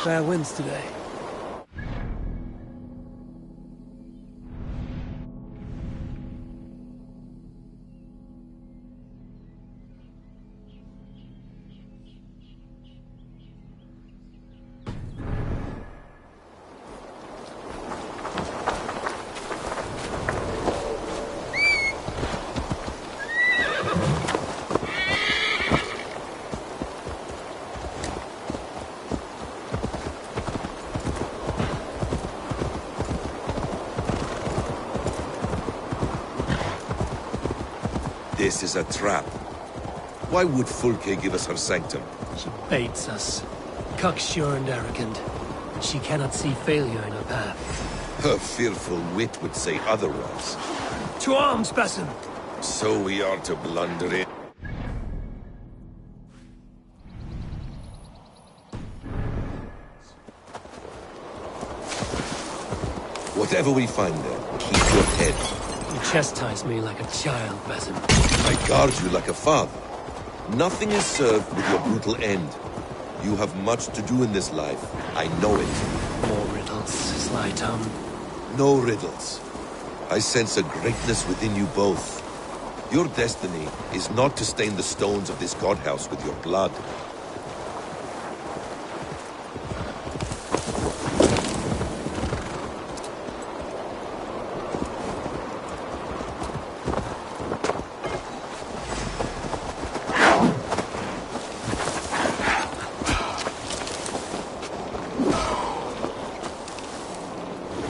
Fair winds today. This is a trap. Why would Fulke give us her sanctum? She baits us. Cocksure and arrogant. She cannot see failure in her path. Her fearful wit would say otherwise. To arms, Basim! So we are to blunder in. Whatever we find there, keep your head. You chastise me like a child, Basim. I guard you like a father. Nothing is served with your brutal end. You have much to do in this life. I know it. More riddles, sly tongue. No riddles. I sense a greatness within you both. Your destiny is not to stain the stones of this godhouse with your blood.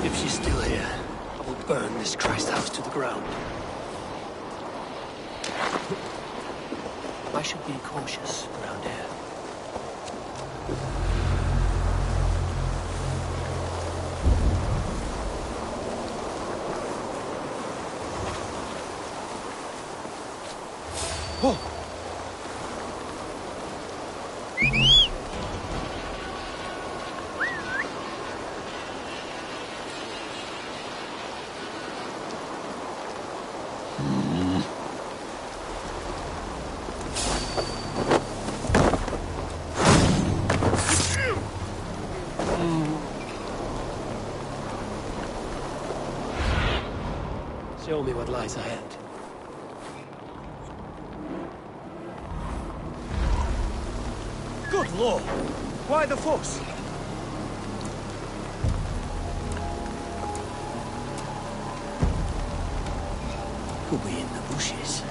If she's still here, I will burn this Christ house to the ground. I should be cautious around here. Oh! Show me what lies ahead. Good lord! Why the fuss? Could be in the bushes.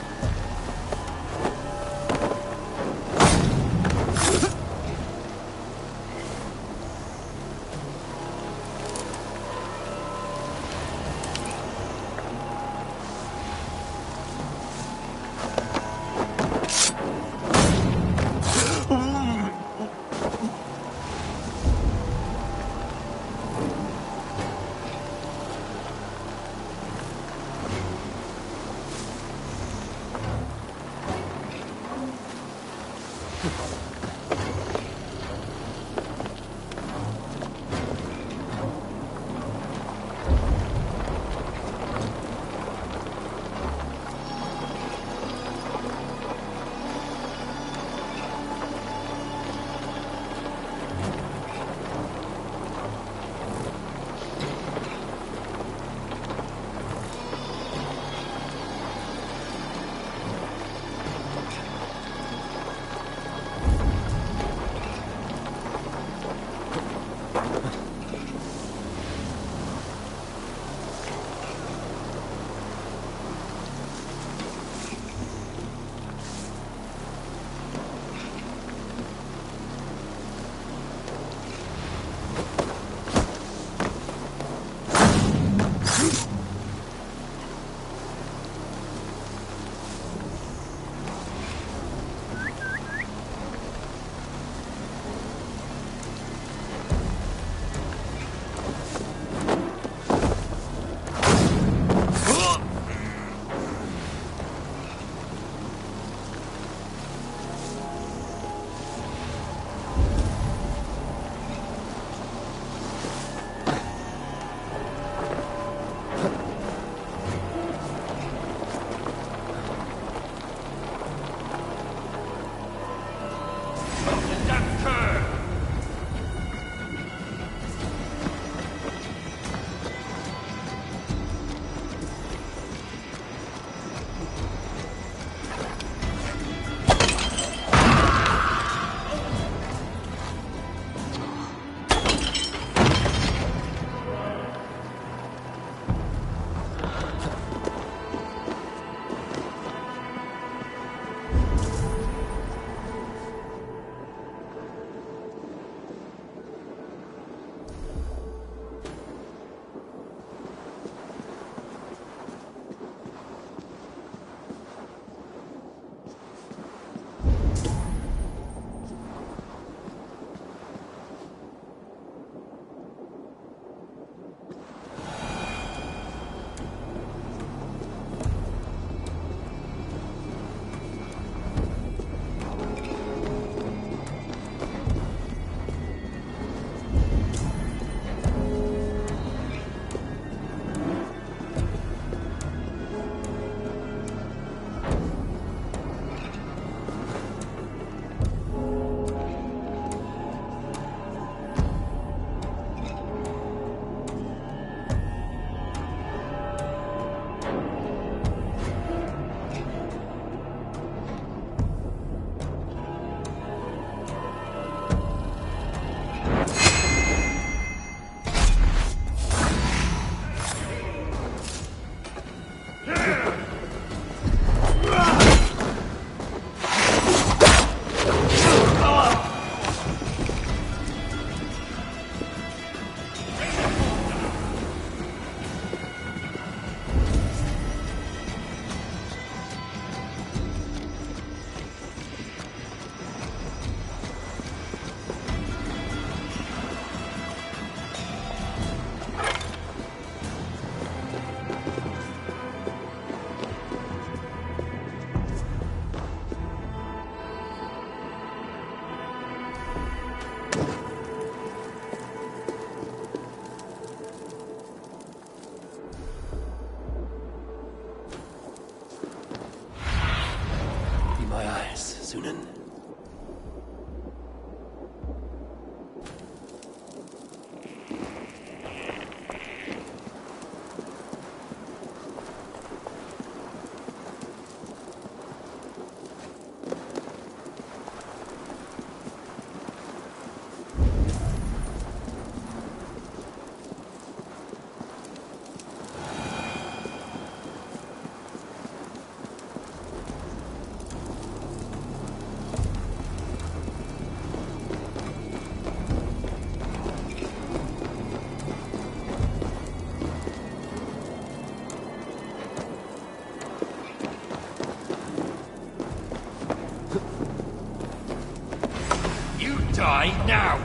Die now!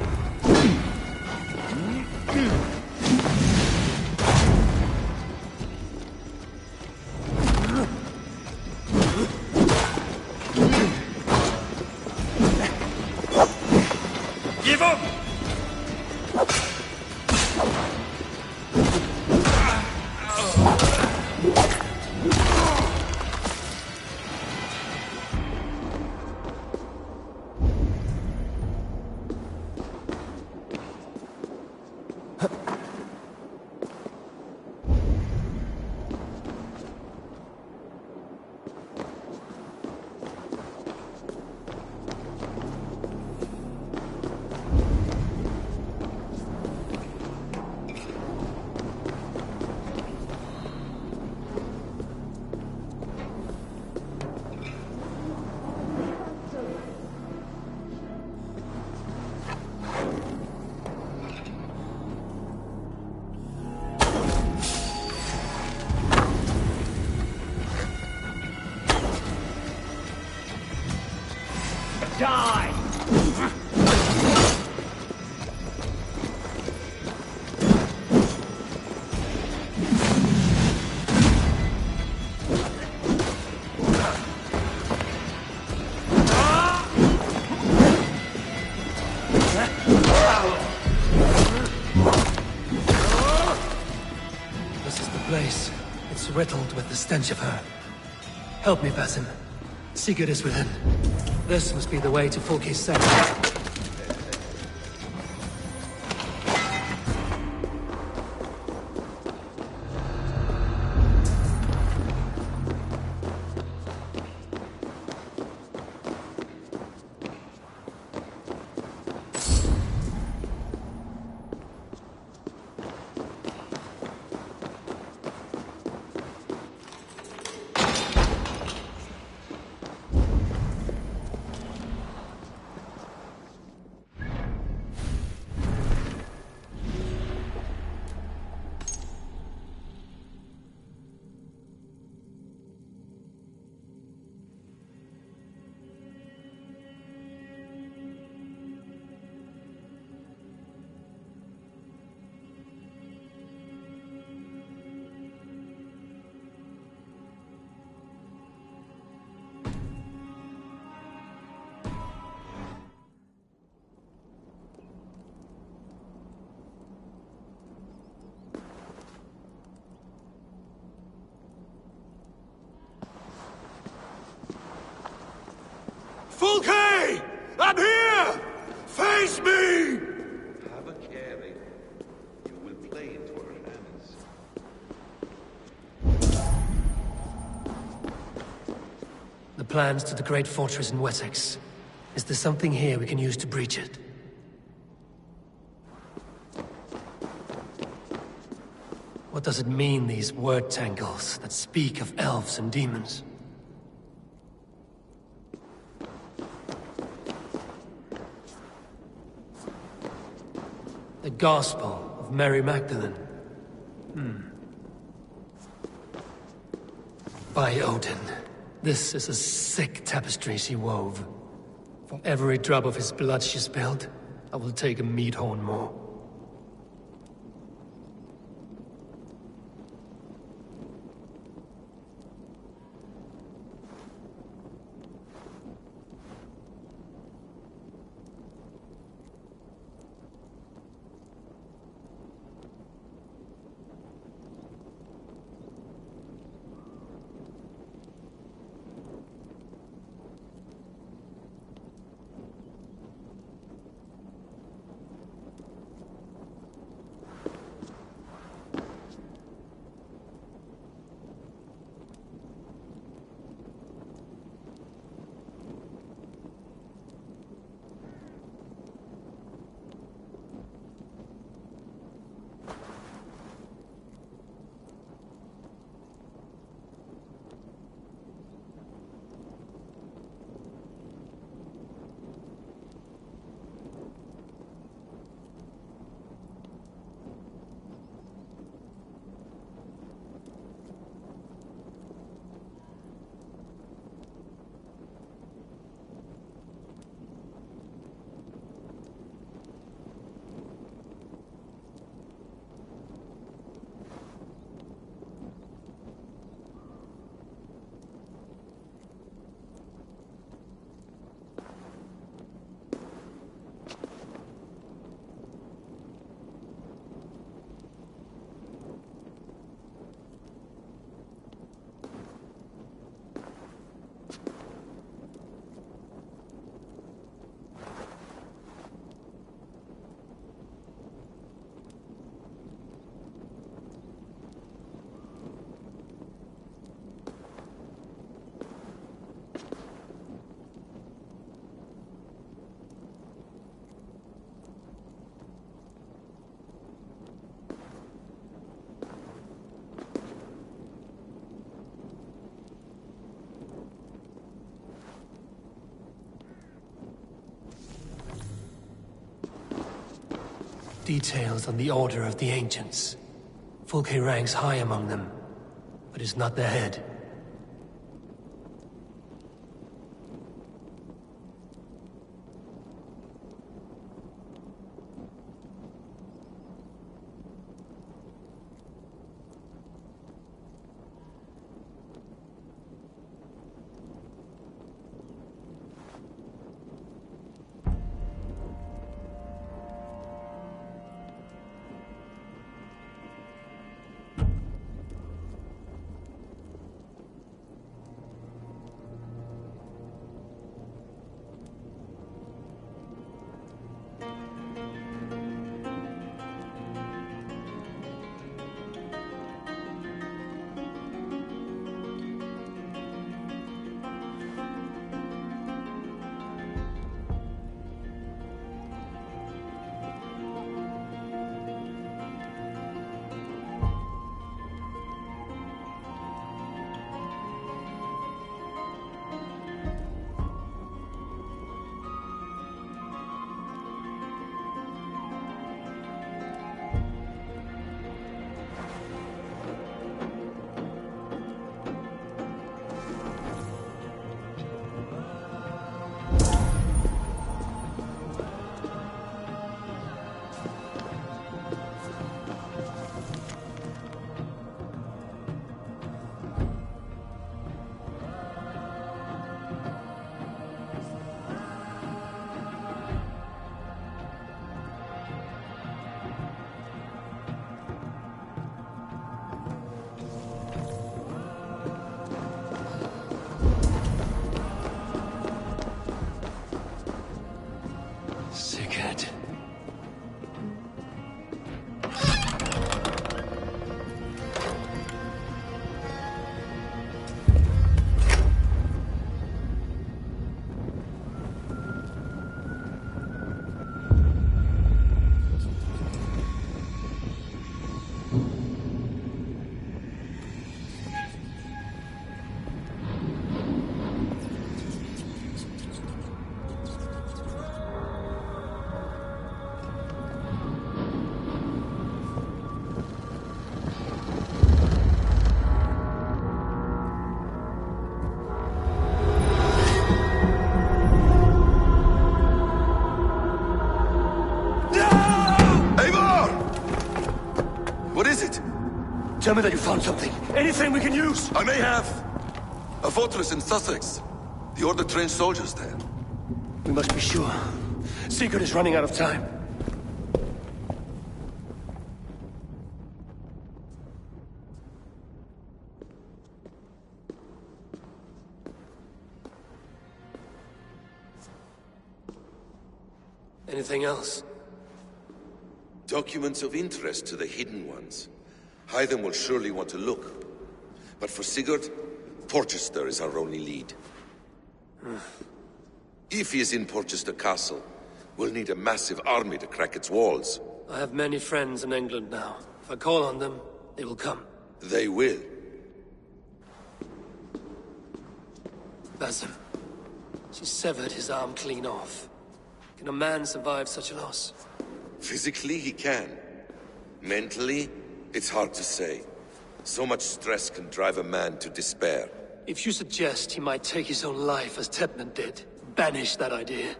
Give up! Die! This is the place. It's riddled with the stench of her. Help me, Basim. Sigurd is within. This must be the way to Fulke's sector. Fulke! I'm here! Face me! Have a care, eh? You will play into our hands. The plans to the great fortress in Wessex. Is there something here we can use to breach it? What does it mean, these word tangles that speak of elves and demons? The Gospel of Mary Magdalene. By Odin, this is a sick tapestry she wove. For every drop of his blood she spilled, I will take a meat horn more. Details on the Order of the Ancients. Fulke ranks high among them, but is not their head. Tell me that you found something. Anything we can use. I may have. A fortress in Sussex. The Order trained soldiers there. We must be sure. Sigurd is running out of time. Anything else? Documents of interest to the Hidden Ones. Hyden will surely want to look. But for Sigurd, Porchester is our only lead. If he is in Porchester Castle, we'll need a massive army to crack its walls. I have many friends in England now. If I call on them, they will come. They will. Basim. She severed his arm clean off. Can a man survive such a loss? Physically, he can. Mentally, it's hard to say. So much stress can drive a man to despair. If you suggest he might take his own life as Tepman did, banish that idea.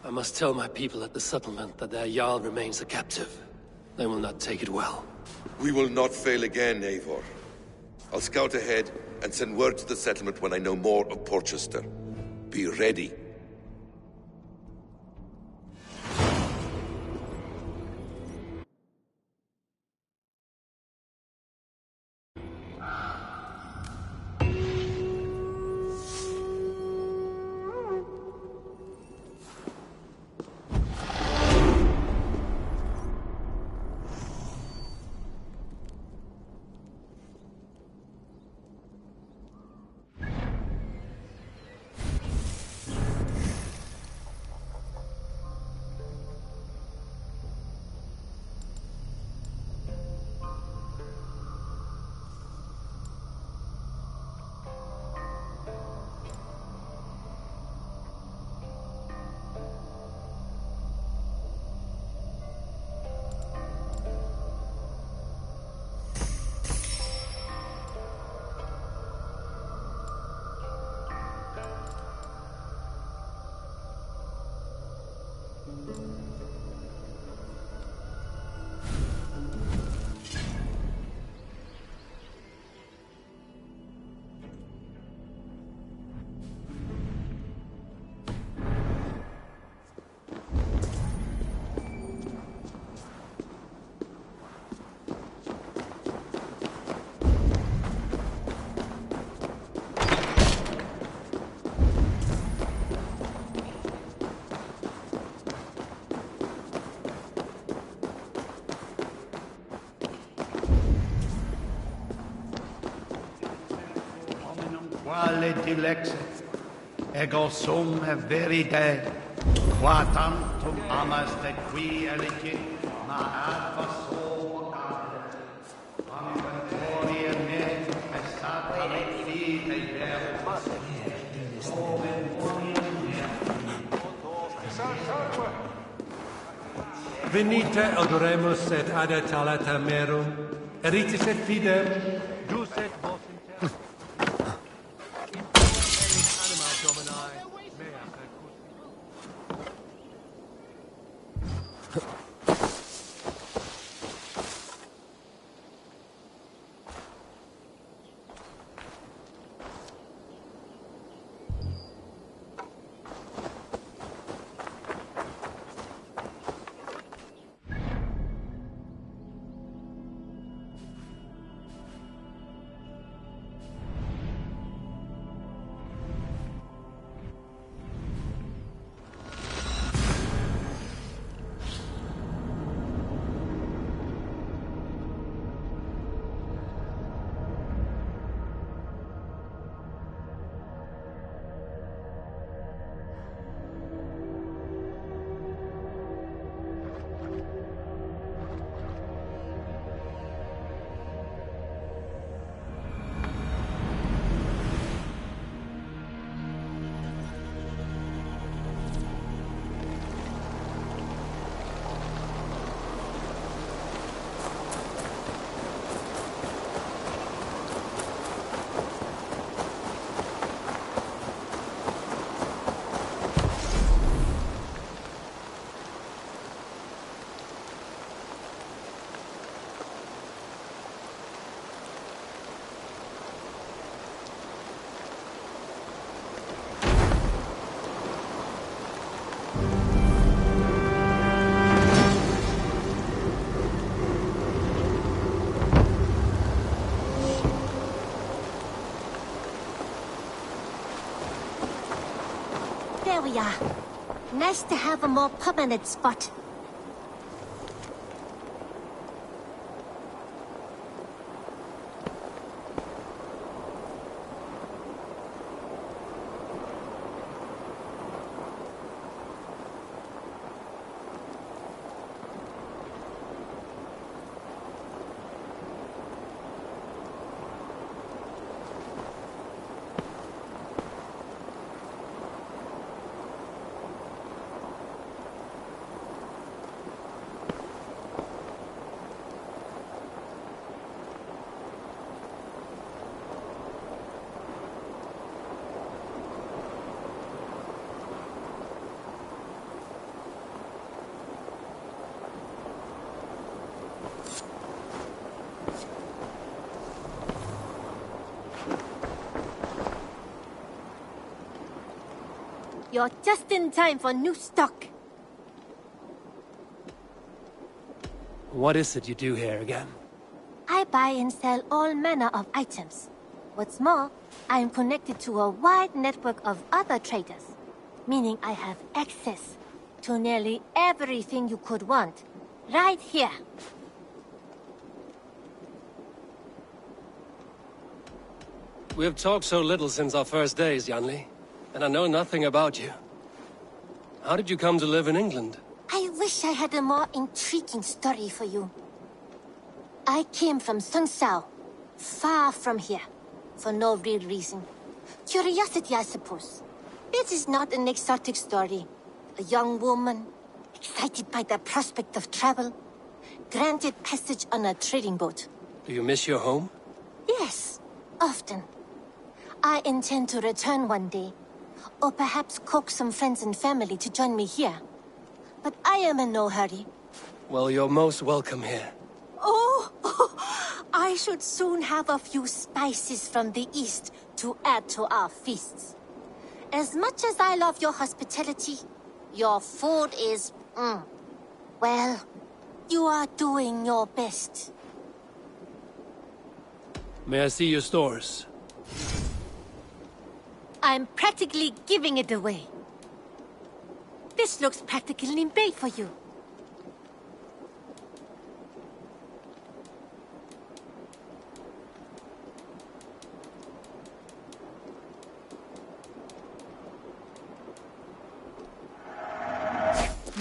I must tell my people at the settlement that their Jarl remains a captive. They will not take it well. We will not fail again, Eivor. I'll scout ahead and send word to the settlement when I know more of Porchester. Be ready. Quale dilexit, ego sum veride, qua tantum amaste qui elicit, ma alpha so vocare, amiventoria me, estata fide verbus, ove moria Venite odoremus et adetalata merum, eritis et fidem, dus et vos There we are. Nice to have a more permanent spot. You're just in time for new stock. What is it you do here again? I buy and sell all manner of items. What's more, I am connected to a wide network of other traders, meaning I have access to nearly everything you could want, right here. We have talked so little since our first days, Yanli, and I know nothing about you. How did you come to live in England? I wish I had a more intriguing story for you. I came from Sunsao, far from here, for no real reason. Curiosity, I suppose. It is not an exotic story. A young woman, excited by the prospect of travel, granted passage on a trading boat. Do you miss your home? Yes, often. I intend to return one day, or perhaps coax some friends and family to join me here. but I am in no hurry. Well, you're most welcome here. Oh, I should soon have a few spices from the east to add to our feasts. As much as I love your hospitality, your food is, well, you are doing your best. May I see your stores? I'm practically giving it away. This looks practically made for you.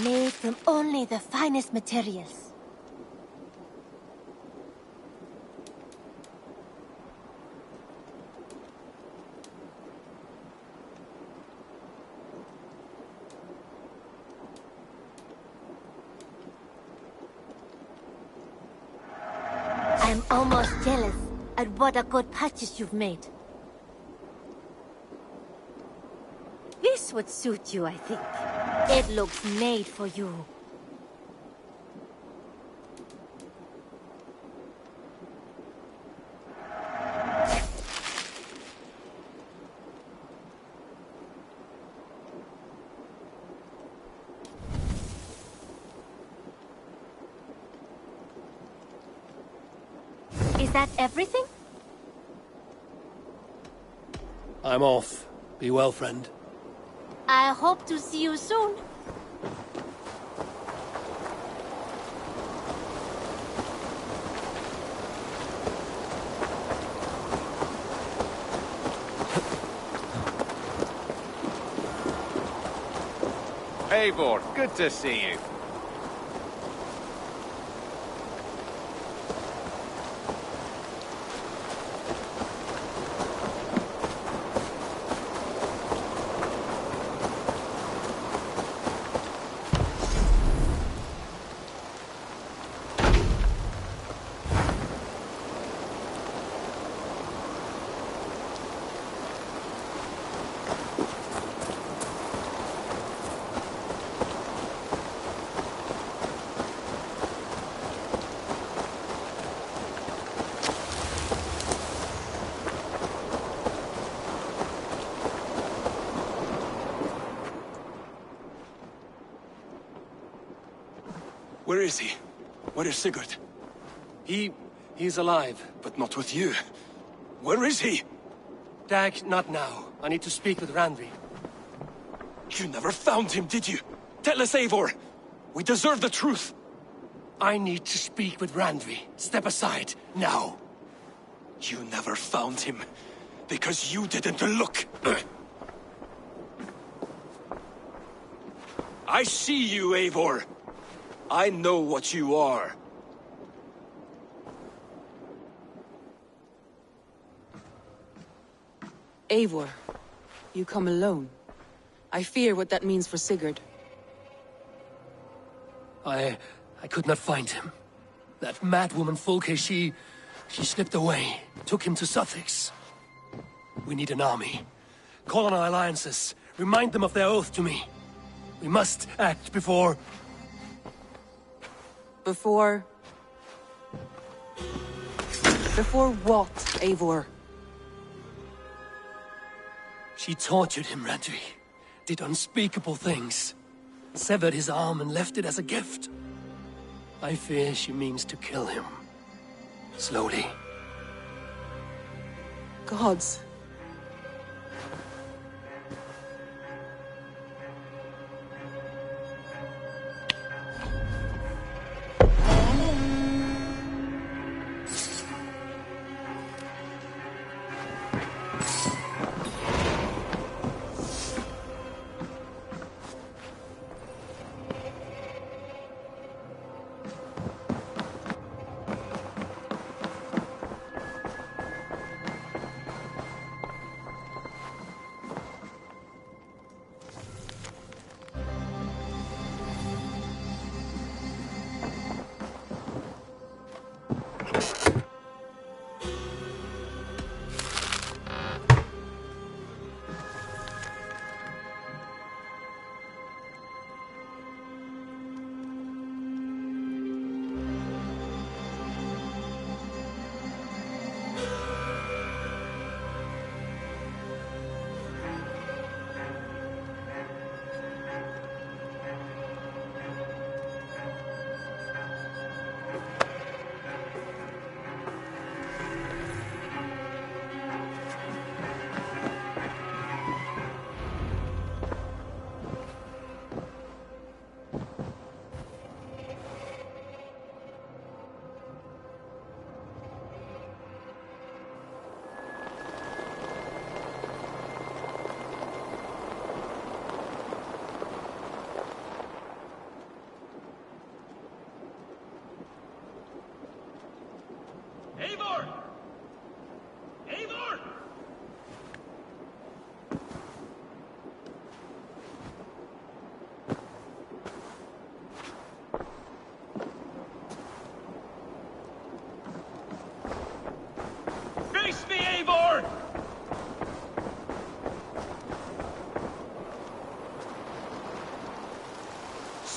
Made from only the finest materials. I'm almost jealous at what a good purchase you've made. This would suit you, I think. It looks made for you. Is that everything? I'm off. Be well, friend. I hope to see you soon. Eivor, good to see you. Where is he? Where is Sigurd? He's alive. But not with you. Where is he? Dag, not now. I need to speak with Randvi. You never found him, did you? Tell us, Eivor! We deserve the truth! I need to speak with Randvi. Step aside, now. You never found him, because you didn't look. I see you, Eivor! I know what you are. Eivor, you come alone. I fear what that means for Sigurd. I could not find him. That madwoman Folke, she slipped away, took him to Sussex. We need an army. Call on our alliances. Remind them of their oath to me. We must act before... Before what, Eivor? She tortured him, Randvi. Did unspeakable things. Severed his arm and left it as a gift. I fear she means to kill him. Slowly. Gods.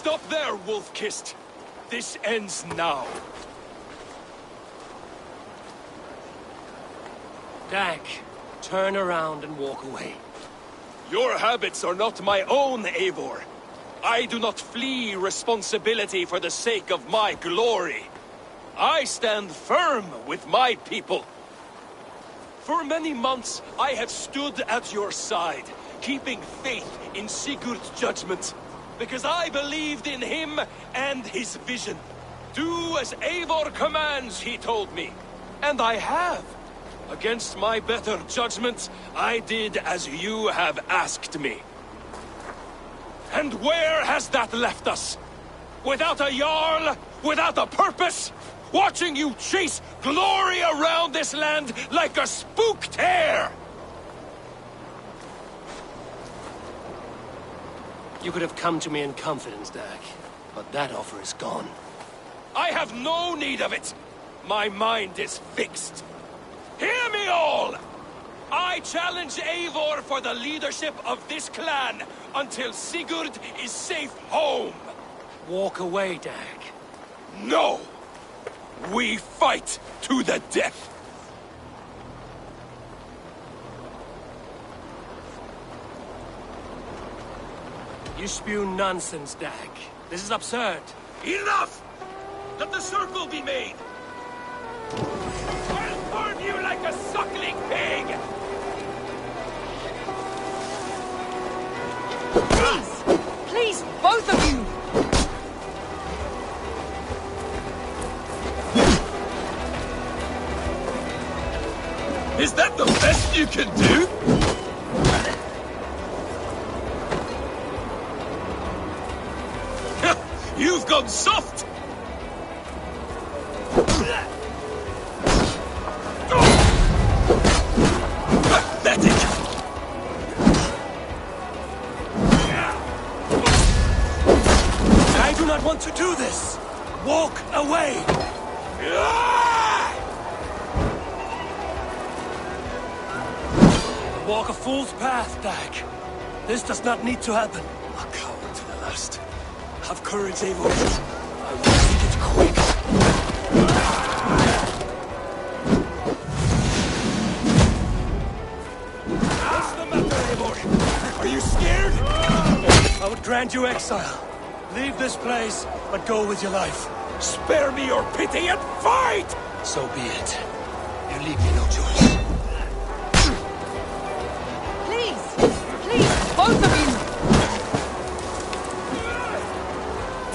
Stop there, wolf-kissed! This ends now. Dag, turn around and walk away. Your habits are not my own, Eivor. I do not flee responsibility for the sake of my glory. I stand firm with my people. For many months, I have stood at your side, keeping faith in Sigurd's judgment, because I believed in him and his vision. Do as Eivor commands, he told me. And I have. Against my better judgment, I did as you have asked me. And where has that left us? Without a Jarl? Without a purpose? Watching you chase glory around this land like a spooked hare! You could have come to me in confidence, Dag, but that offer is gone. I have no need of it! My mind is fixed. Hear me all! I challenge Eivor for the leadership of this clan until Sigurd is safe home! Walk away, Dag. No! We fight to the death! You spew nonsense, Dag. This is absurd. Enough! Let the circle be made! I'll farm you like a suckling pig! Please! Please, both of you! Is that the best you can do? You've gone soft! Pathetic! I do not want to do this! Walk away! Walk a fool's path, Dag. This does not need to happen. A coward to the last. Have courage, Eivor. I will need it quick. What's the matter, Eivor? Are you scared? I would grant you exile. Leave this place, but go with your life. Spare me your pity and fight! So be it. You leave me no choice. Please, both of you!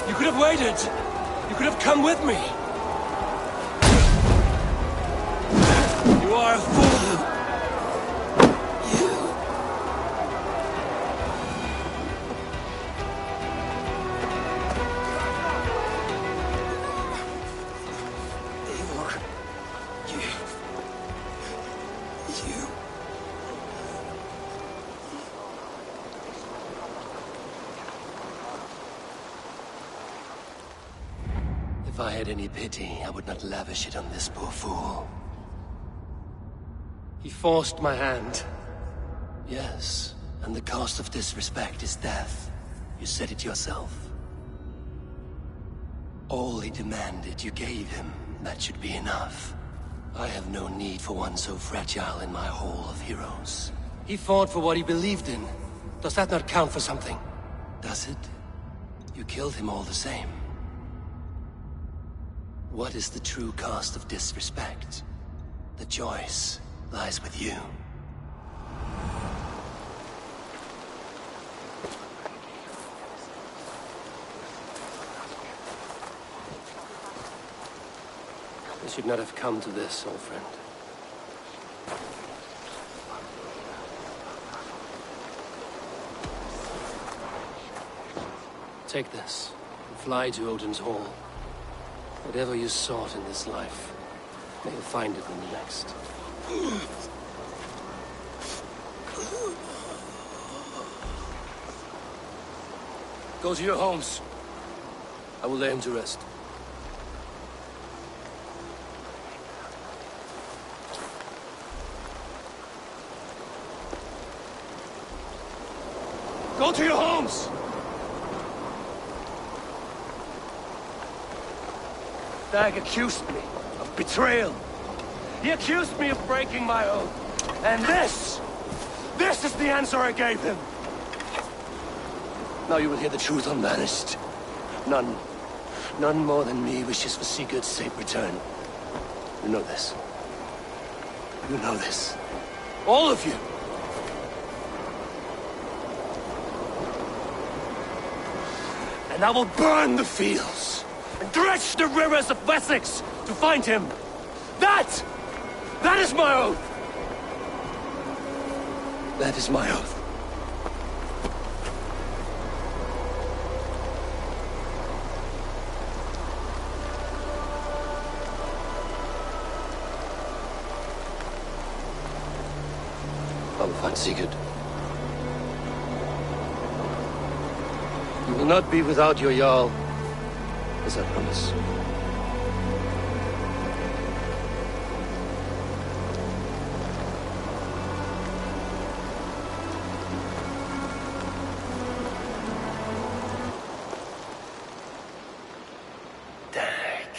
You could have waited. You could have come with me. You are a fool. If I had any pity, I would not lavish it on this poor fool. He forced my hand. Yes, and the cost of disrespect is death. You said it yourself. All he demanded, you gave him. That should be enough. I have no need for one so fragile in my hall of heroes. He fought for what he believed in. Does that not count for something? Does it? You killed him all the same. What is the true cost of disrespect? The choice lies with you. I should not have come to this, old friend. Take this, and fly to Odin's Hall. Whatever you sought in this life, may you find it in the next. Go to your homes. I will lay him to rest. Go to your homes! Dag accused me of betrayal. He accused me of breaking my oath. And this is the answer I gave him. Now you will hear the truth unbanished. None more than me wishes for Sigurd's safe return. You know this. You know this. All of you. And I will burn the fields and dredge the rivers of Wessex to find him. That is my oath. That is my oath. I will find Sigurd. You will not be without your Jarl, as I promise. Dag,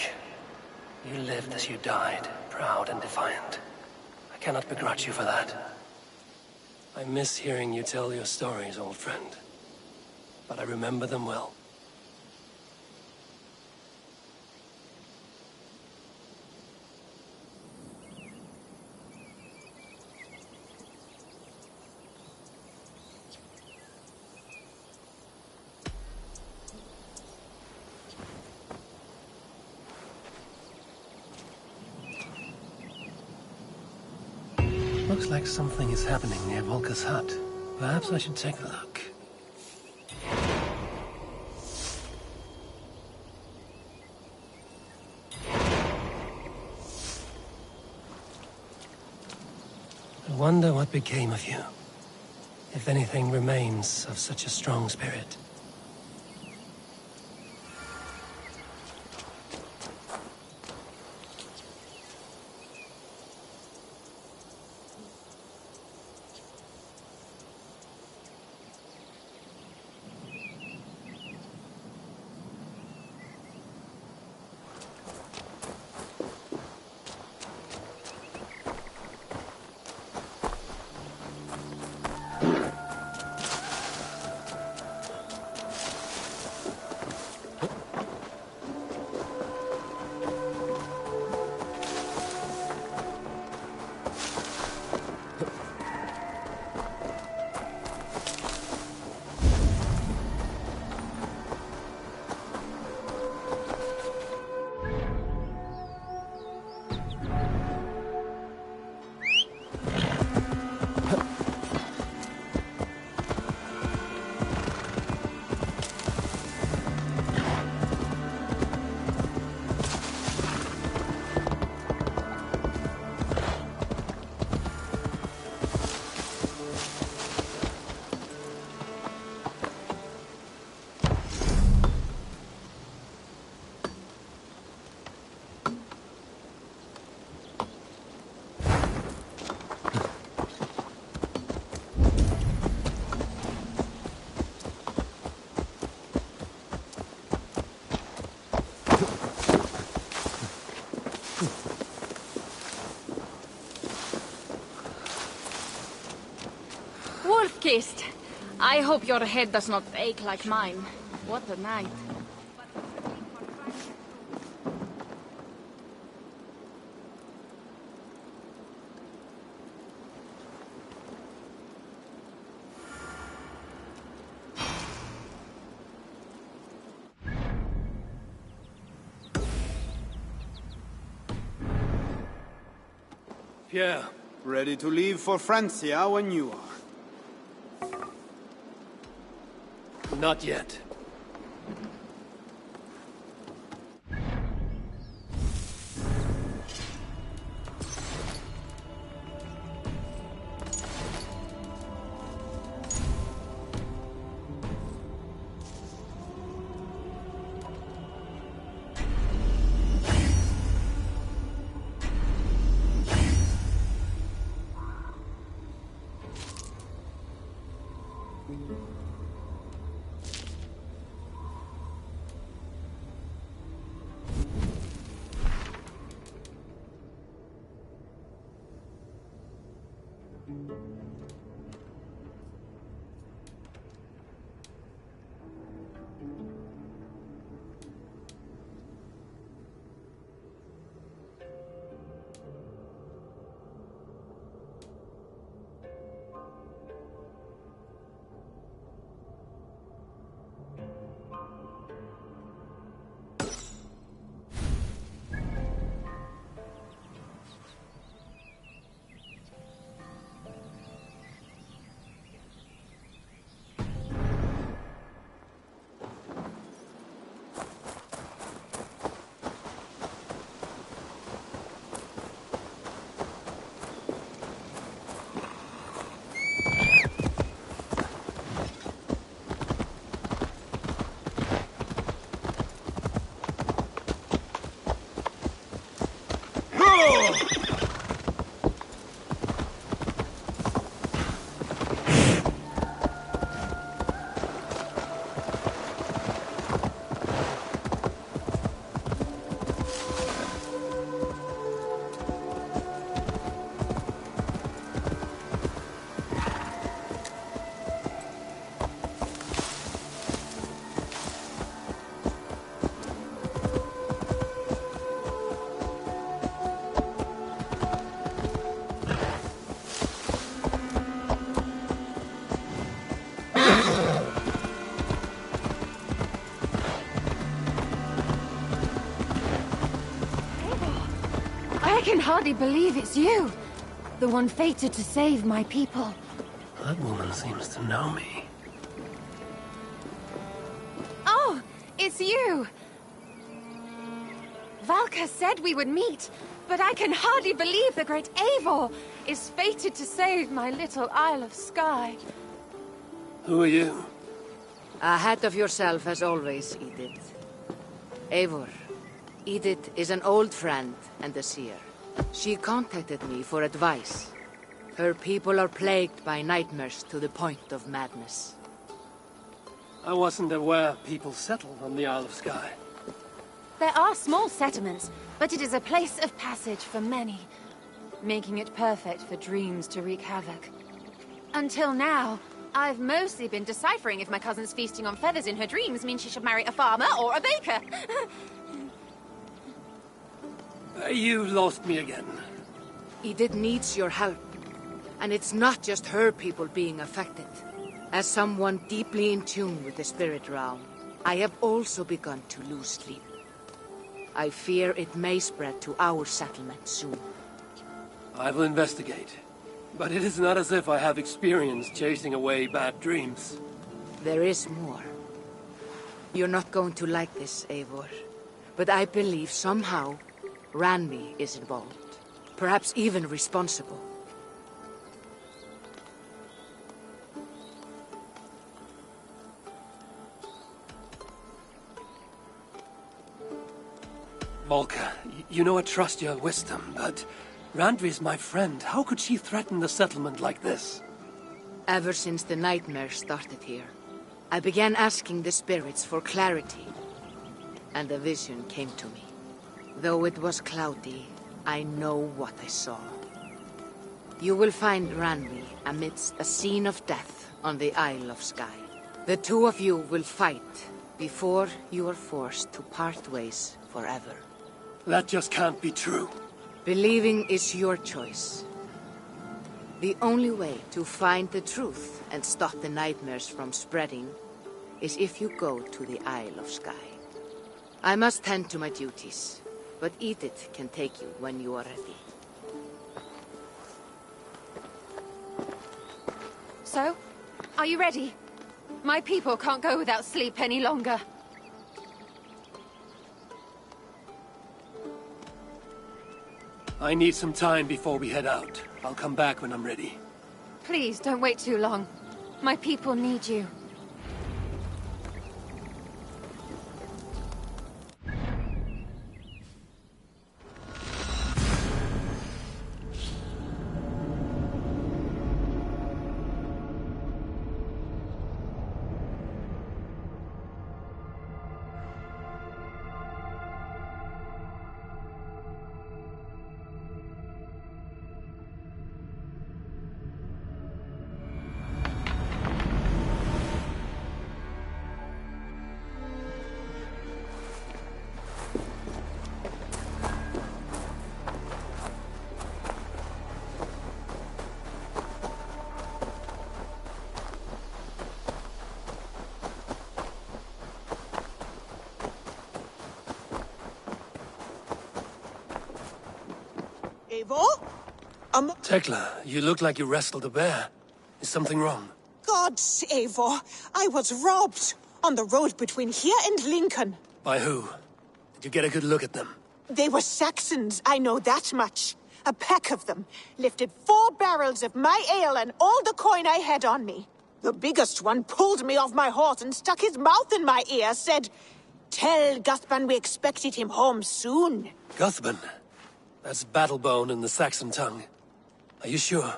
you lived as you died, proud and defiant. I cannot begrudge you for that. I miss hearing you tell your stories, old friend. But I remember them well. Looks like something is happening near Volker's hut. Perhaps I should take a look. I wonder what became of you. If anything remains of such a strong spirit. Wolf-kissed. I hope your head does not ache like mine. What a night. Pierre. Ready to leave for Francia when you are. Not yet. can hardly believe it's you. The one fated to save my people. That woman seems to know me. Oh, it's you! Valka said we would meet, but I can hardly believe the great Eivor is fated to save my little Isle of Skye. Who are you? Ahead of yourself as always, Edith. Eivor. Edith is an old friend and a seer. She contacted me for advice. Her people are plagued by nightmares to the point of madness. I wasn't aware people settled on the Isle of Skye. There are small settlements, but it is a place of passage for many, making it perfect for dreams to wreak havoc. Until now, I've mostly been deciphering if my cousin's feasting on feathers in her dreams means she should marry a farmer or a baker. You lost me again. Edith needs your help. And it's not just her people being affected. As someone deeply in tune with the spirit realm, I have also begun to lose sleep. I fear it may spread to our settlement soon. I will investigate. But it is not as if I have experience chasing away bad dreams. There is more. You're not going to like this, Eivor. But I believe somehow Randvi is involved. Perhaps even responsible. Volka, you know I trust your wisdom, but Randvi is my friend. How could she threaten the settlement like this? Ever since the nightmare started here, I began asking the spirits for clarity, and a vision came to me. Though it was cloudy, I know what I saw. You will find Randvi amidst a scene of death on the Isle of Skye. The two of you will fight before you are forced to part ways forever. That just can't be true. Believing is your choice. The only way to find the truth and stop the nightmares from spreading is if you go to the Isle of Skye. I must tend to my duties, but Edith can take you when you are ready. So, are you ready? My people can't go without sleep any longer. I need some time before we head out. I'll come back when I'm ready. Please, don't wait too long. My people need you. Tekla, you look like you wrestled a bear. Is something wrong? Gods, Eivor, I was robbed on the road between here and Lincoln. By who? Did you get a good look at them? They were Saxons, I know that much. A pack of them lifted 4 barrels of my ale and all the coin I had on me. The biggest one pulled me off my horse and stuck his mouth in my ear, said, "Tell Guthban we expected him home soon." Guthban? That's Battlebone in the Saxon tongue. Are you sure?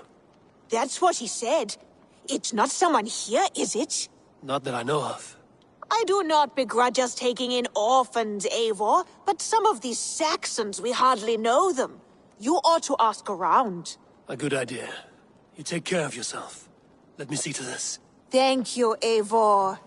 That's what he said. It's not someone here, is it? Not that I know of. I do not begrudge us taking in orphans, Eivor, but some of these Saxons, we hardly know them. You ought to ask around. A good idea. You take care of yourself. Let me see to this. Thank you, Eivor.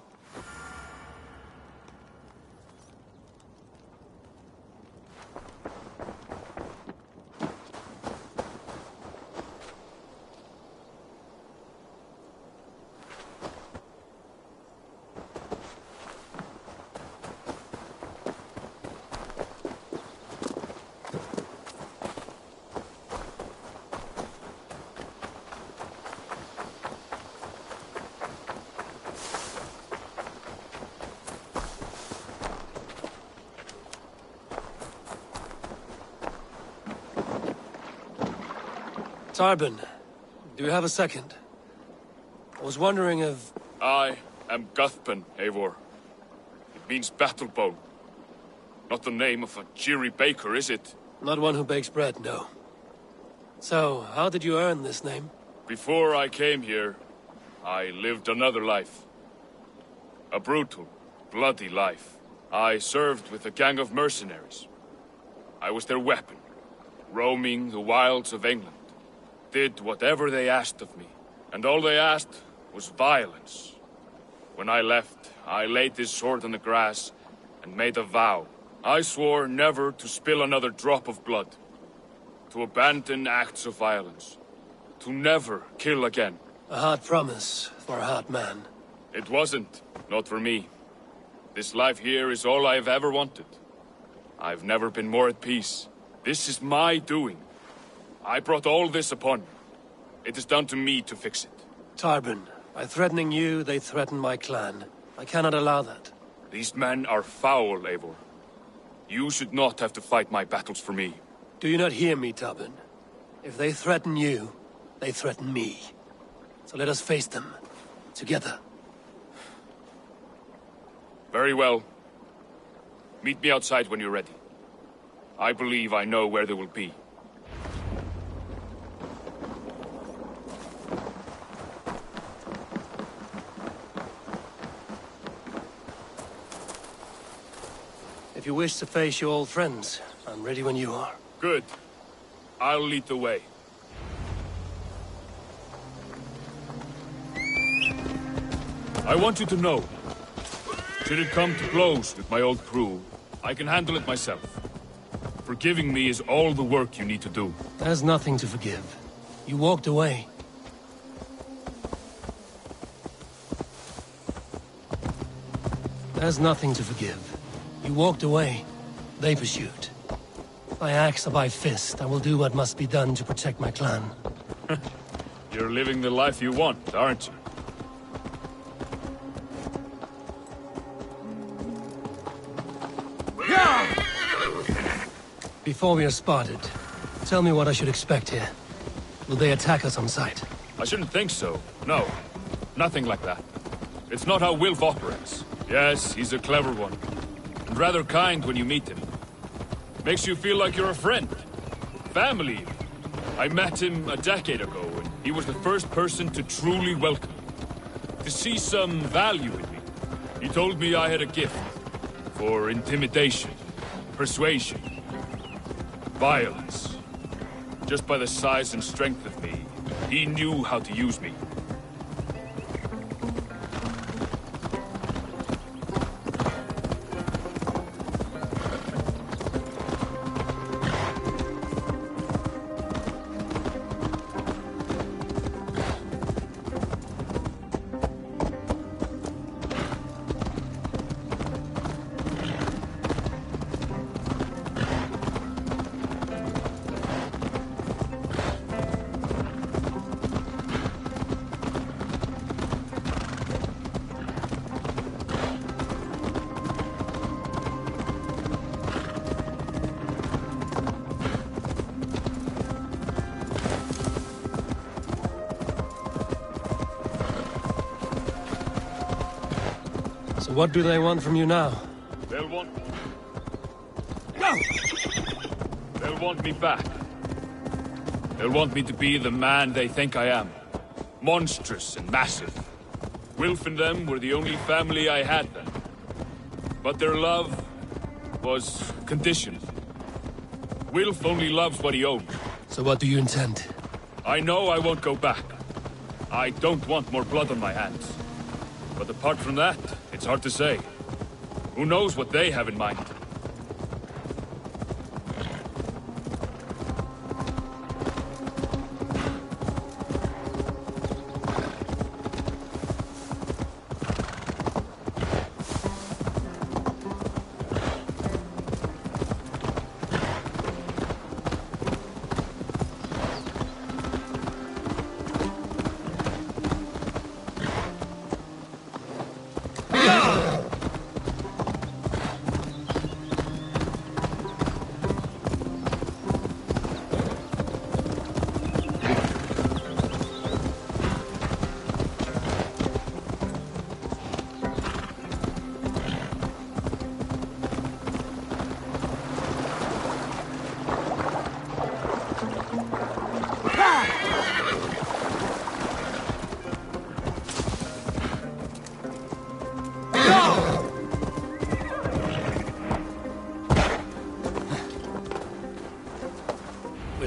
Tarbin, do you have a second? I was wondering if... I am Guthpen, Eivor. It means battle bone. Not the name of a cheery baker, is it? Not one who bakes bread, no. So, how did you earn this name? Before I came here, I lived another life. A brutal, bloody life. I served with a gang of mercenaries. I was their weapon, roaming the wilds of England. Did whatever they asked of me, and all they asked was violence. When I left, I laid this sword on the grass and made a vow. I swore never to spill another drop of blood, to abandon acts of violence, to never kill again. A hard promise for a hard man. It wasn't, not for me. This life here is all I've ever wanted. I've never been more at peace. This is my doing. I brought all this upon me. It is down to me to fix it. Tarbin, by threatening you, they threaten my clan. I cannot allow that. These men are foul, Eivor. You should not have to fight my battles for me. Do you not hear me, Tarbin? If they threaten you, they threaten me. So let us face them. Together. Very well. Meet me outside when you're ready. I believe I know where they will be. If you wish to face your old friends, I'm ready when you are. Good. I'll lead the way. I want you to know, should it come to blows with my old crew, I can handle it myself. Forgiving me is all the work you need to do. There's nothing to forgive. You walked away. There's nothing to forgive. You walked away. They pursued. By axe or by fist, I will do what must be done to protect my clan. You're living the life you want, aren't you? Before we are spotted, tell me what I should expect here. Will they attack us on sight? I shouldn't think so. No. Nothing like that. It's not how Wilf operates. Yes, he's a clever one. And rather kind when you meet him. Makes you feel like you're a friend. Family. I met him a decade ago, and he was the first person to truly welcome me. To see some value in me. He told me I had a gift. For intimidation. Persuasion. Violence. Just by the size and strength of me, he knew how to use me. So what do they want from you now? They'll want... They'll want me back. They'll want me to be the man they think I am. Monstrous and massive. Wilf and them were the only family I had then. But their love was conditional. Wilf only loves what he owns. So what do you intend? I know I won't go back. I don't want more blood on my hands. But apart from that, it's hard to say. Who knows what they have in mind?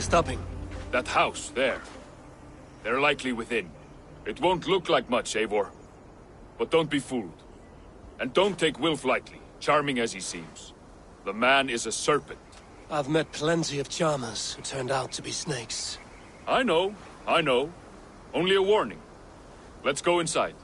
stopping? That house, there. They're likely within. It won't look like much, Eivor. But don't be fooled. And don't take Wilf lightly, charming as he seems. The man is a serpent. I've met plenty of charmers who turned out to be snakes. I know. Only a warning. Let's go inside.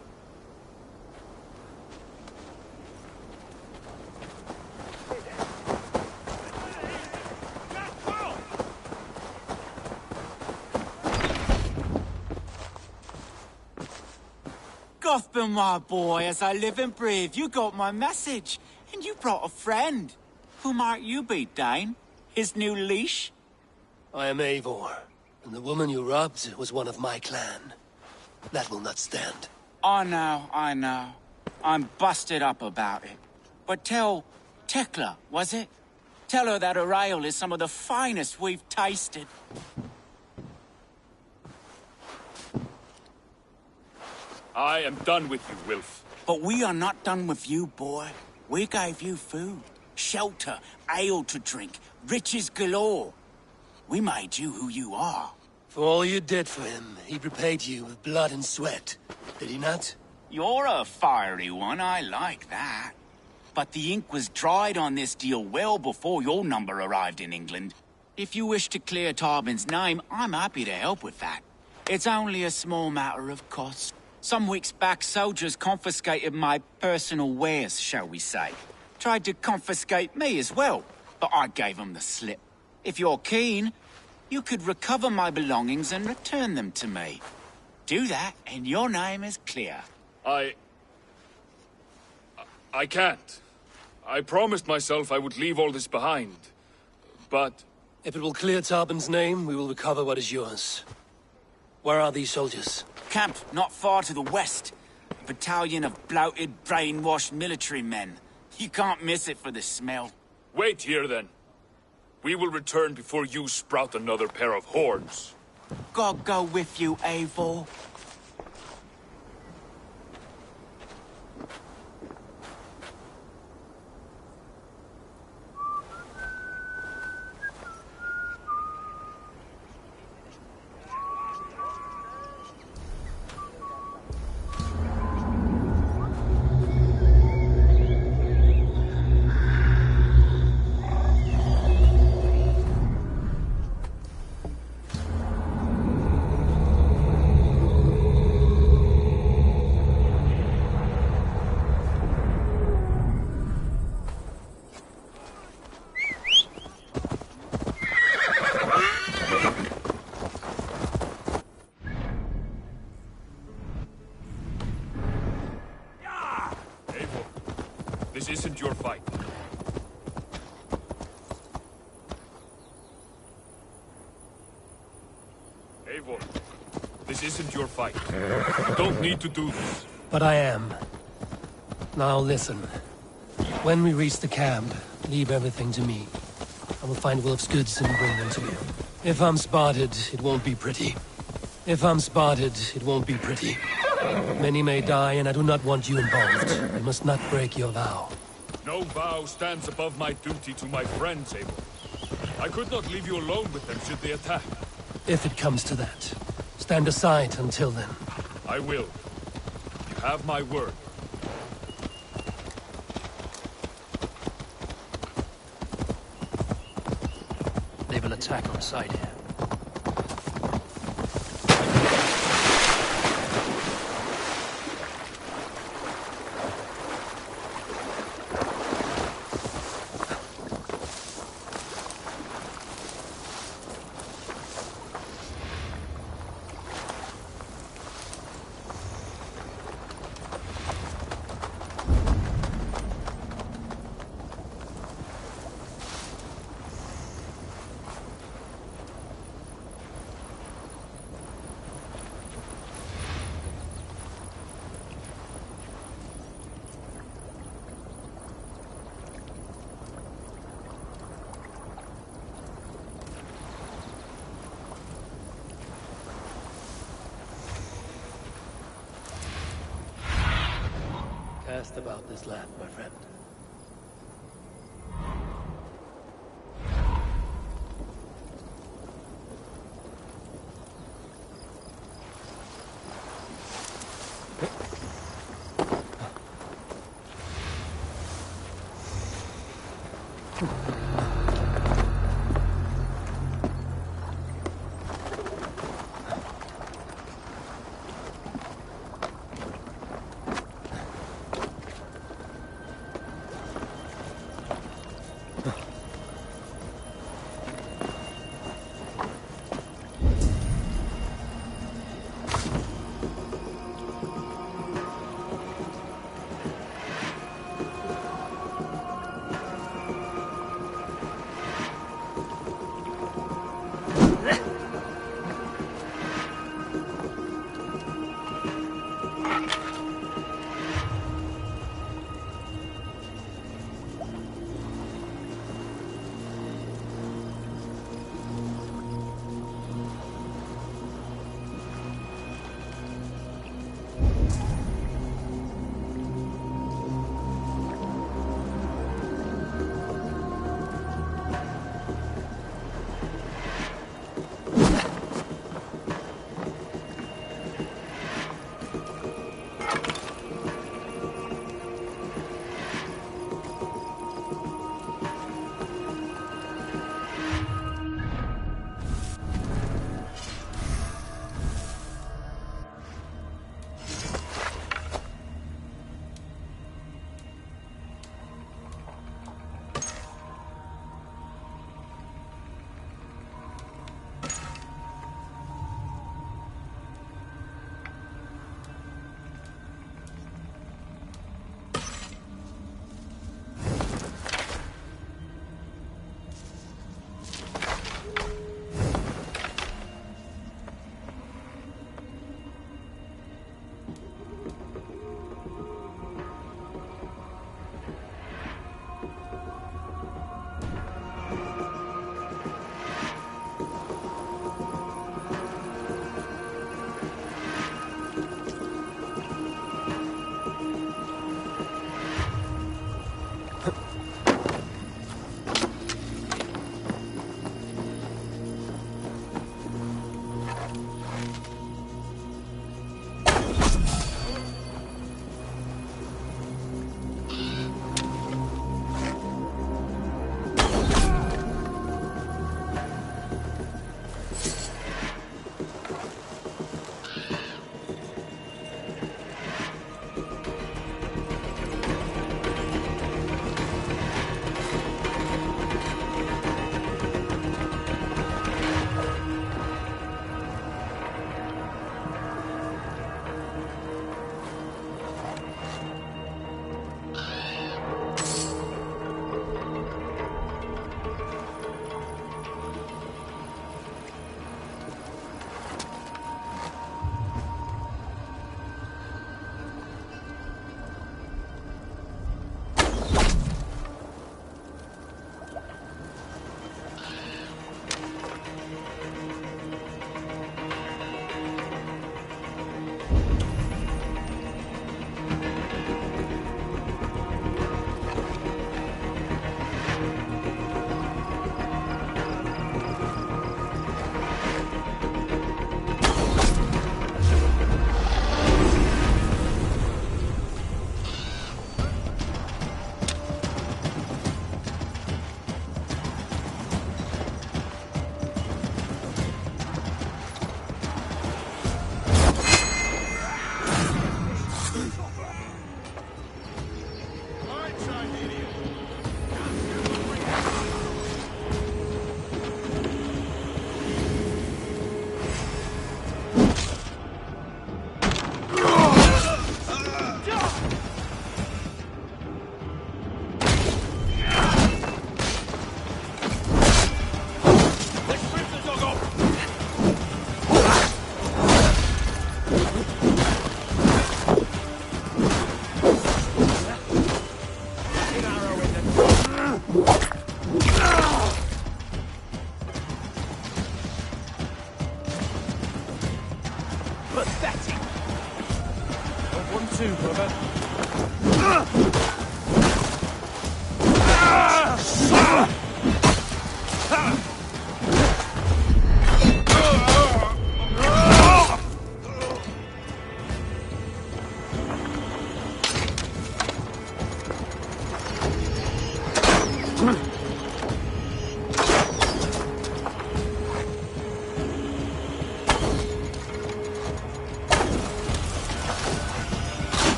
Gothbin, my boy, as I live and breathe, you got my message. And you brought a friend. Who might you be, Dane? His new leash? I am Eivor, and the woman you robbed was one of my clan. That will not stand. I know. I'm busted up about it. But tell Tekla, was it? Tell her that her ale is some of the finest we've tasted. I am done with you, Wilf. But we are not done with you, boy. We gave you food, shelter, ale to drink, riches galore. We made you who you are. For all you did for him, he repaid you with blood and sweat. Did he not? You're a fiery one, I like that. But the ink was dried on this deal well before your number arrived in England. If you wish to clear Tarbin's name, I'm happy to help with that. It's only a small matter of cost. Some weeks back, soldiers confiscated my personal wares, shall we say. Tried to confiscate me as well, but I gave them the slip. If you're keen, you could recover my belongings and return them to me. Do that, and your name is clear. I can't. I promised myself I would leave all this behind. But... If it will clear Tarbin's name, we will recover what is yours. Where are these soldiers? Camped not far to the west. A battalion of bloated, brainwashed military men. You can't miss it for the smell. Wait here, then. We will return before you sprout another pair of horns. God go with you, Eivor. This isn't your fight. Eivor, this isn't your fight. You don't need to do this. But I am. Now listen. When we reach the camp, leave everything to me. I will find Wilf's goods and bring them to you. If I'm spotted, it won't be pretty. Many may die, and I do not want you involved. You must not break your vow. No vow stands above my duty to my friends, Eivor. I could not leave you alone with them should they attack. If it comes to that, stand aside until then. I will. You have my word. They will attack on sight here. Cast about this land, my friend.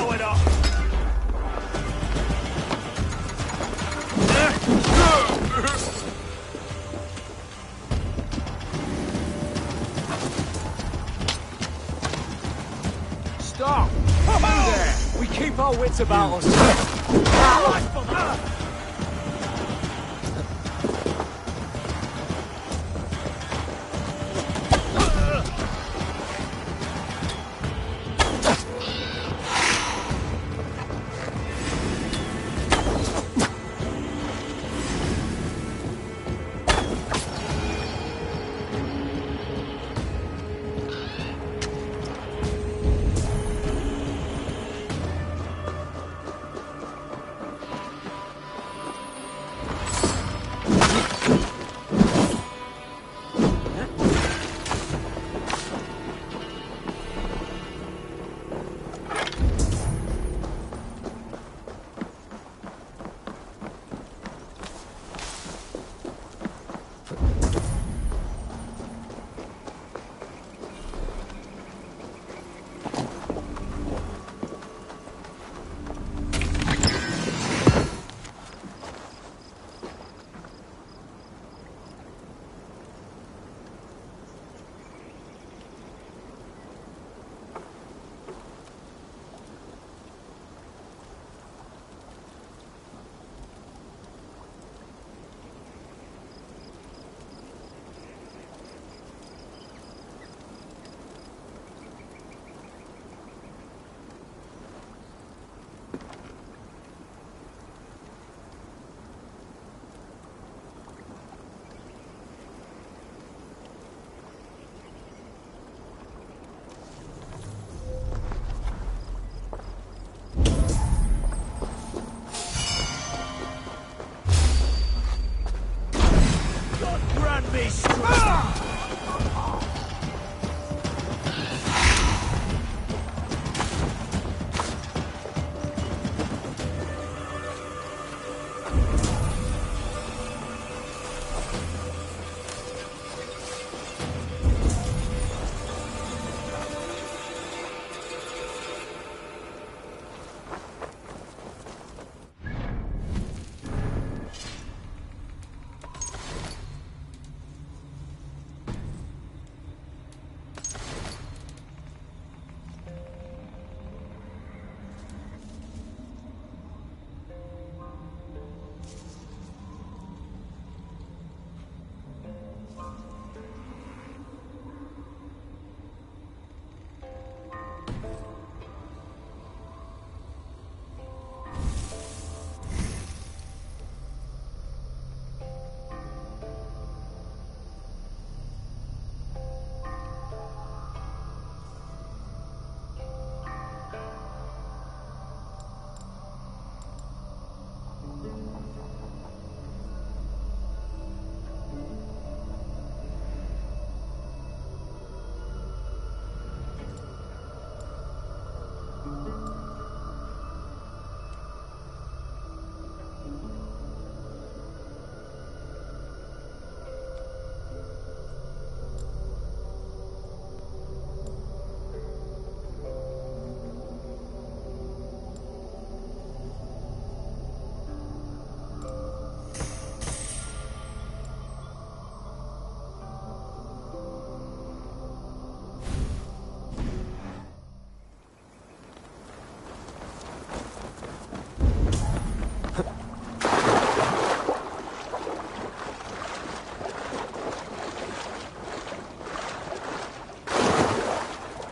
blow it up! Stop! You there! We keep our wits about us.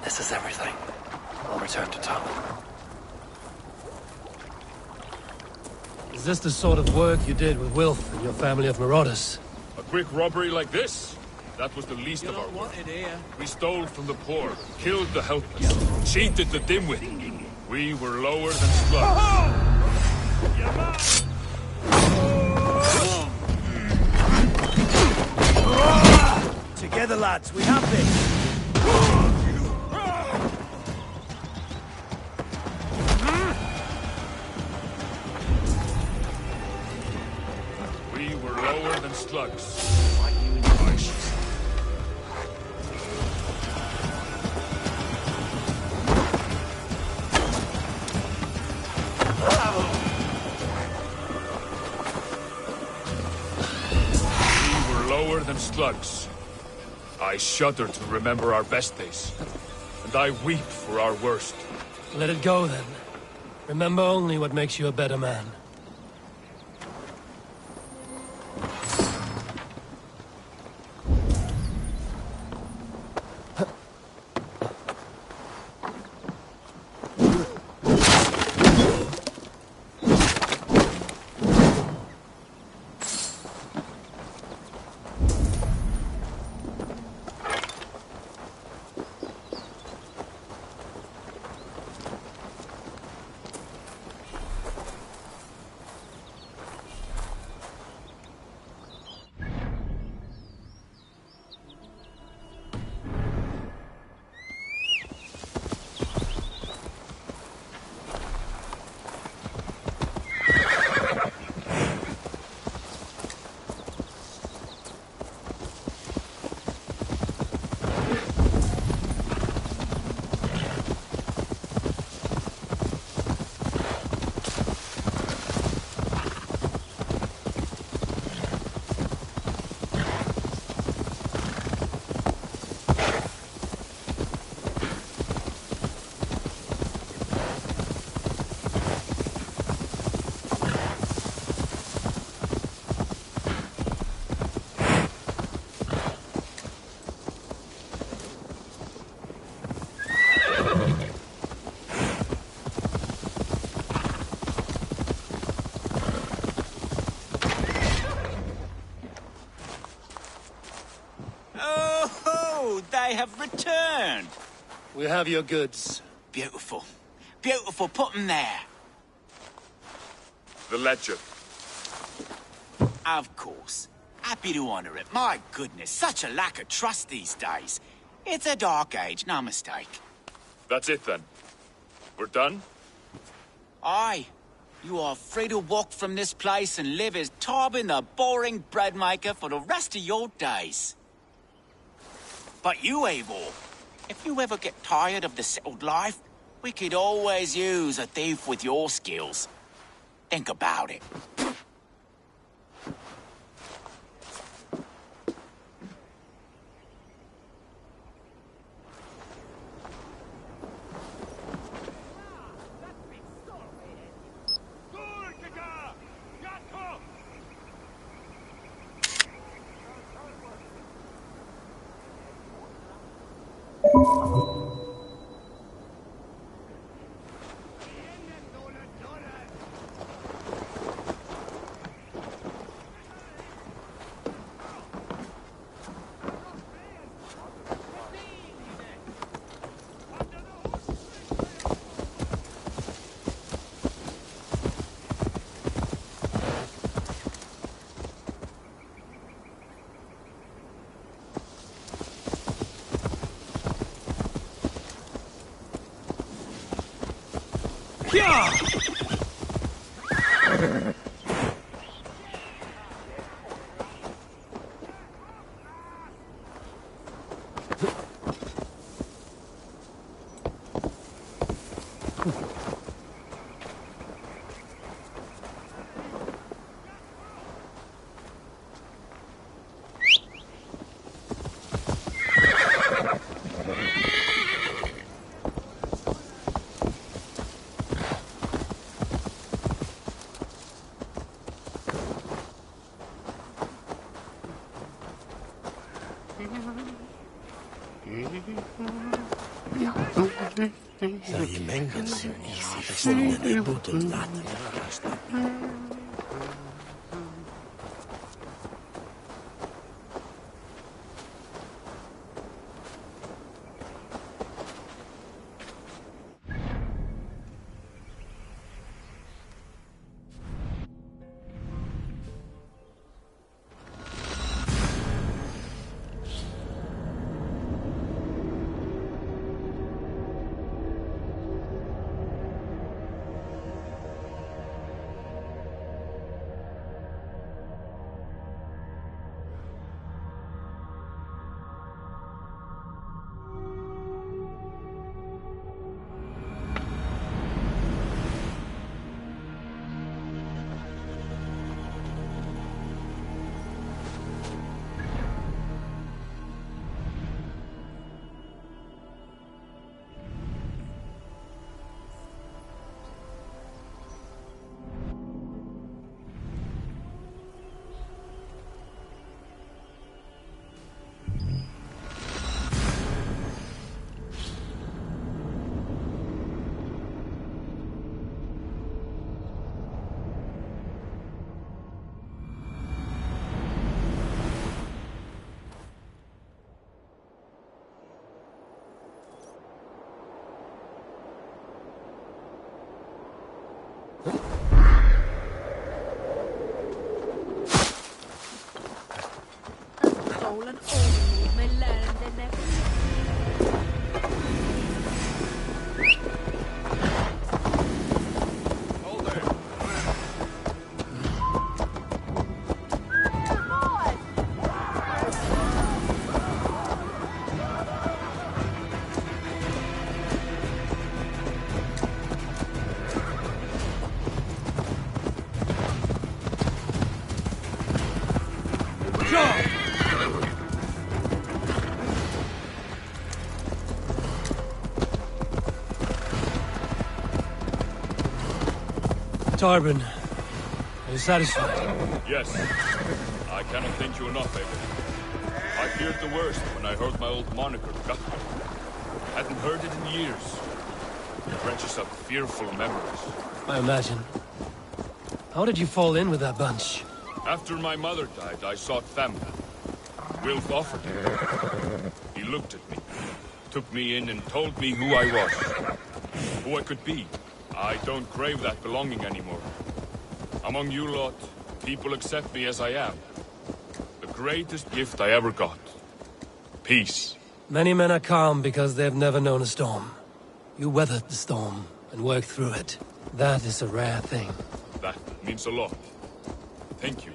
This is everything. I'll return to town. Is this the sort of work you did with Wilf and your family of marauders? A quick robbery like this? That was the least of our work. We stole from the poor, killed the helpless, cheated the dimwit. We were lower than slugs. Together, lads, we have this! We were lower than slugs. lower than slugs. I shudder to remember our best days, and I weep for our worst. Let it go, then. Remember only what makes you a better man. They have returned. We have your goods. Beautiful. Beautiful. Put them there. The ledger. Of course. Happy to honor it. My goodness, such a lack of trust these days. It's a dark age, no mistake. That's it, then. We're done? Aye. You are free to walk from this place and live as Tarbin the boring bread maker for the rest of your days. But you, Eivor, if you ever get tired of the settled life, we could always use a thief with your skills. Think about it. stolen all my land and everything. Tarbin, are you satisfied? Yes. I cannot thank you enough, Eivor. I feared the worst when I heard my old moniker, Guthrie. Hadn't heard it in years. It dredges up fearful memories. I imagine. How did you fall in with that bunch? After my mother died, I sought Thamna. Wilf offered it. He looked at me, took me in and told me who I was. Who I could be. I don't crave that belonging anymore. Among you lot, people accept me as I am. The greatest gift I ever got. Peace. Many men are calm because they've never known a storm. You weathered the storm and worked through it. That is a rare thing. That means a lot. Thank you.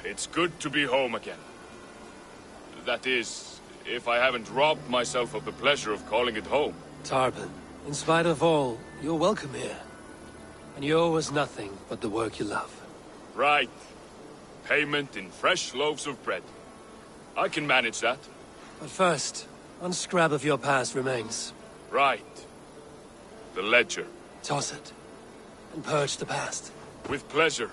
It's good to be home again. That is, if I haven't robbed myself of the pleasure of calling it home. Tarbin, in spite of all, you're welcome here. And you owe us nothing but the work you love. Right. Payment in fresh loaves of bread. I can manage that. But first, one scrap of your past remains. Right. The ledger. Toss it. And purge the past. With pleasure.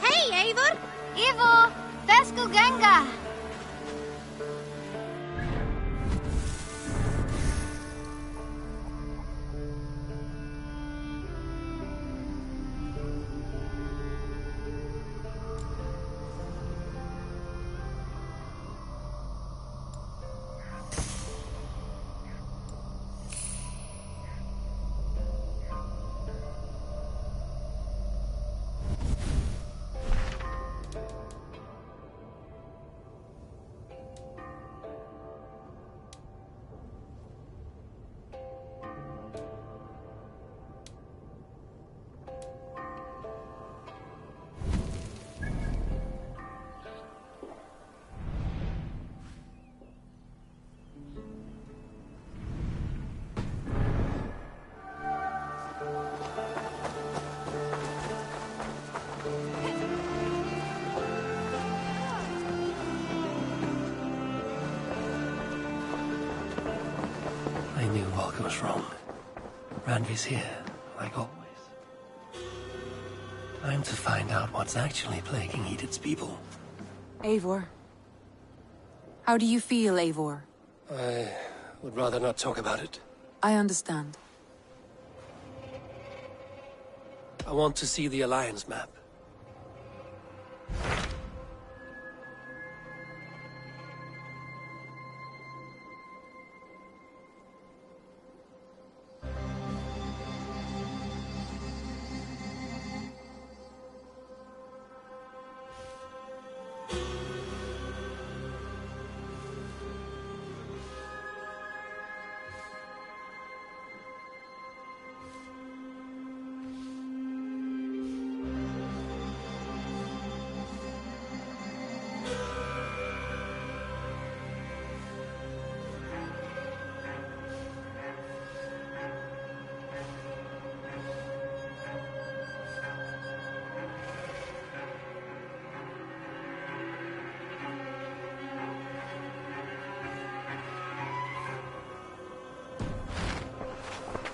Hey, Eivor! Eivor! Vesku Ganga! was wrong. Randvi's here, like always. Time to find out what's actually plaguing Edith's people. Eivor. How do you feel, Eivor? I would rather not talk about it. I understand. I want to see the Alliance map.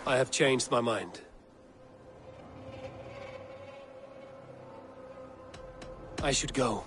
I have changed my mind. I should go.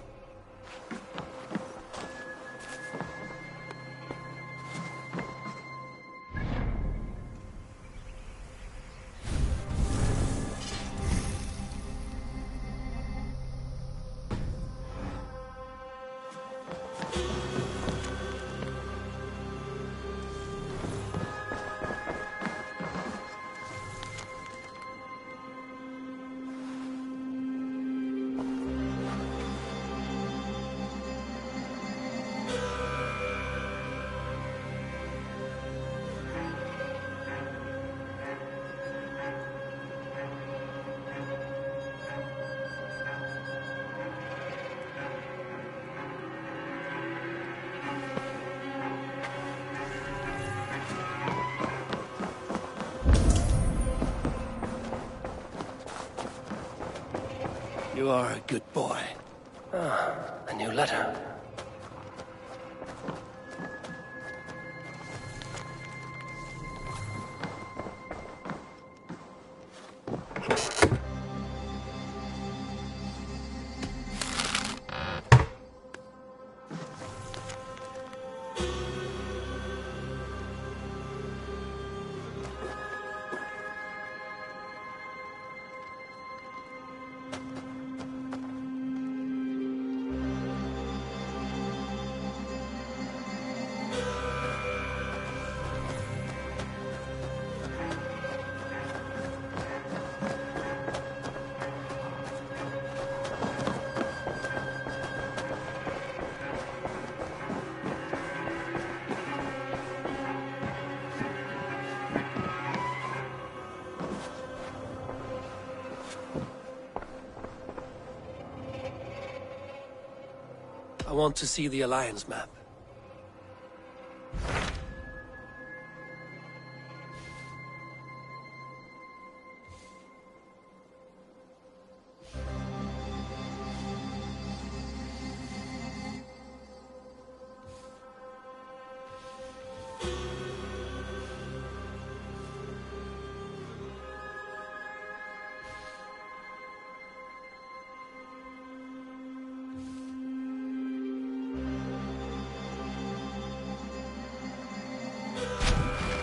You are a good boy. Ah, a new letter. I want to see the Alliance map.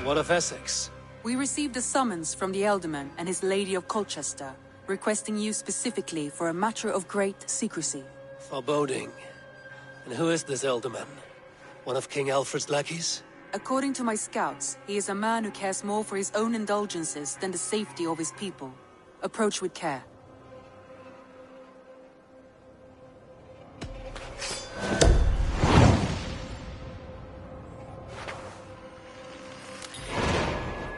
What of Essex? We received a summons from the Elderman and his Lady of Colchester, requesting you specifically for a matter of great secrecy. Foreboding. And who is this Elderman? One of King Alfred's lackeys? According to my scouts, he is a man who cares more for his own indulgences than the safety of his people. Approach with care.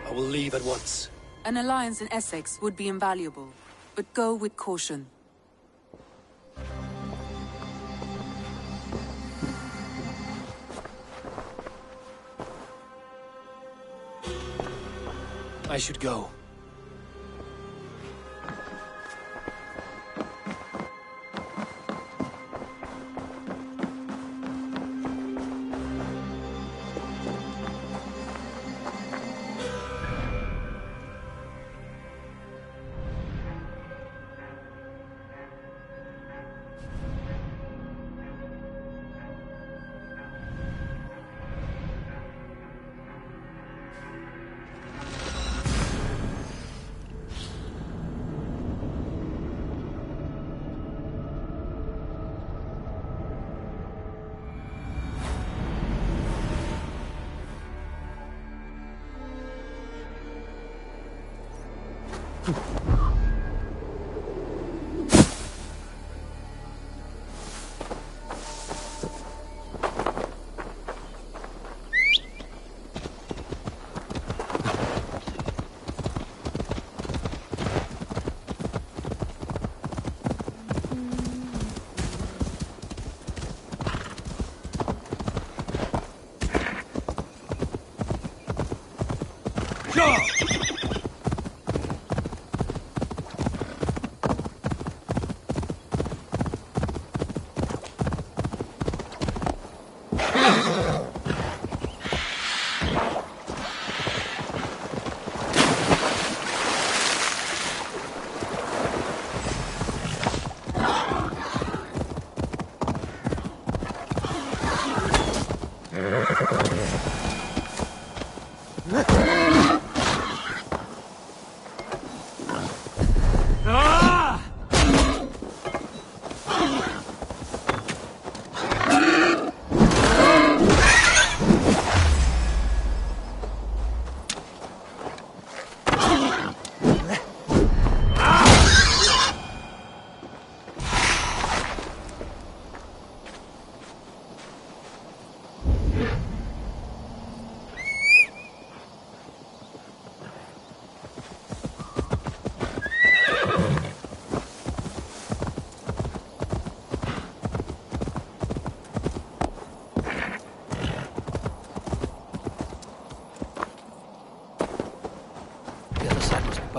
I will leave at once. An alliance in Essex would be invaluable, but go with caution. I should go.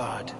Barred.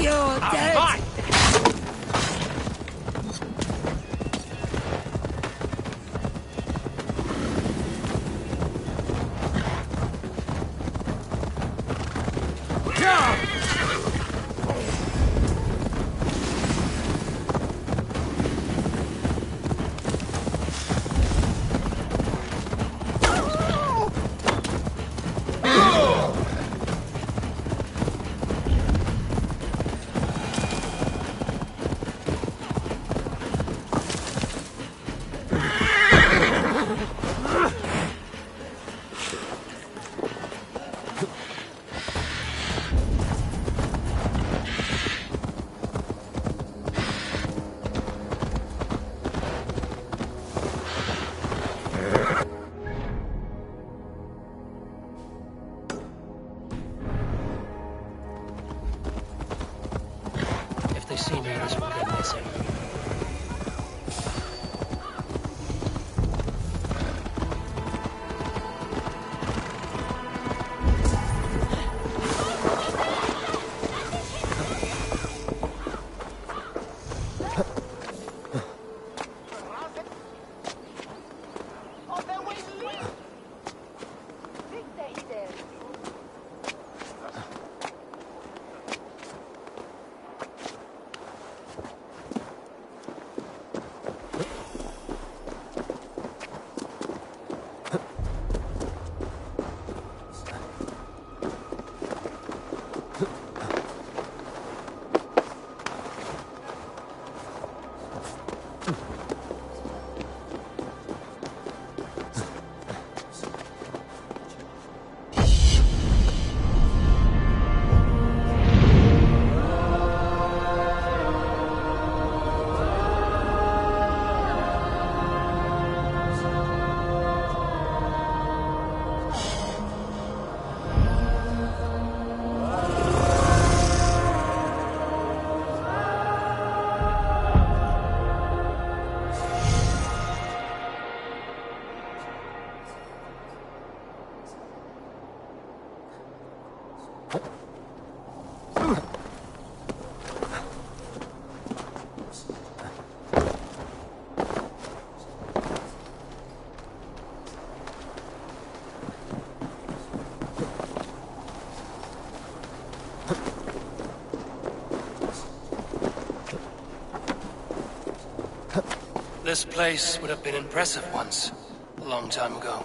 You're dead! If they see me, this will get messy. This place would have been impressive once, a long time ago.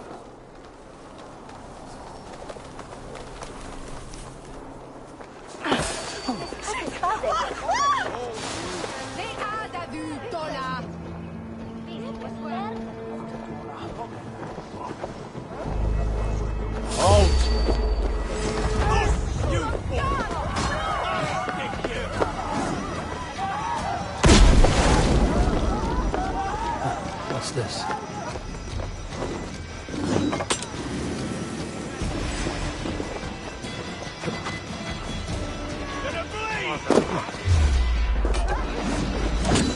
What's this?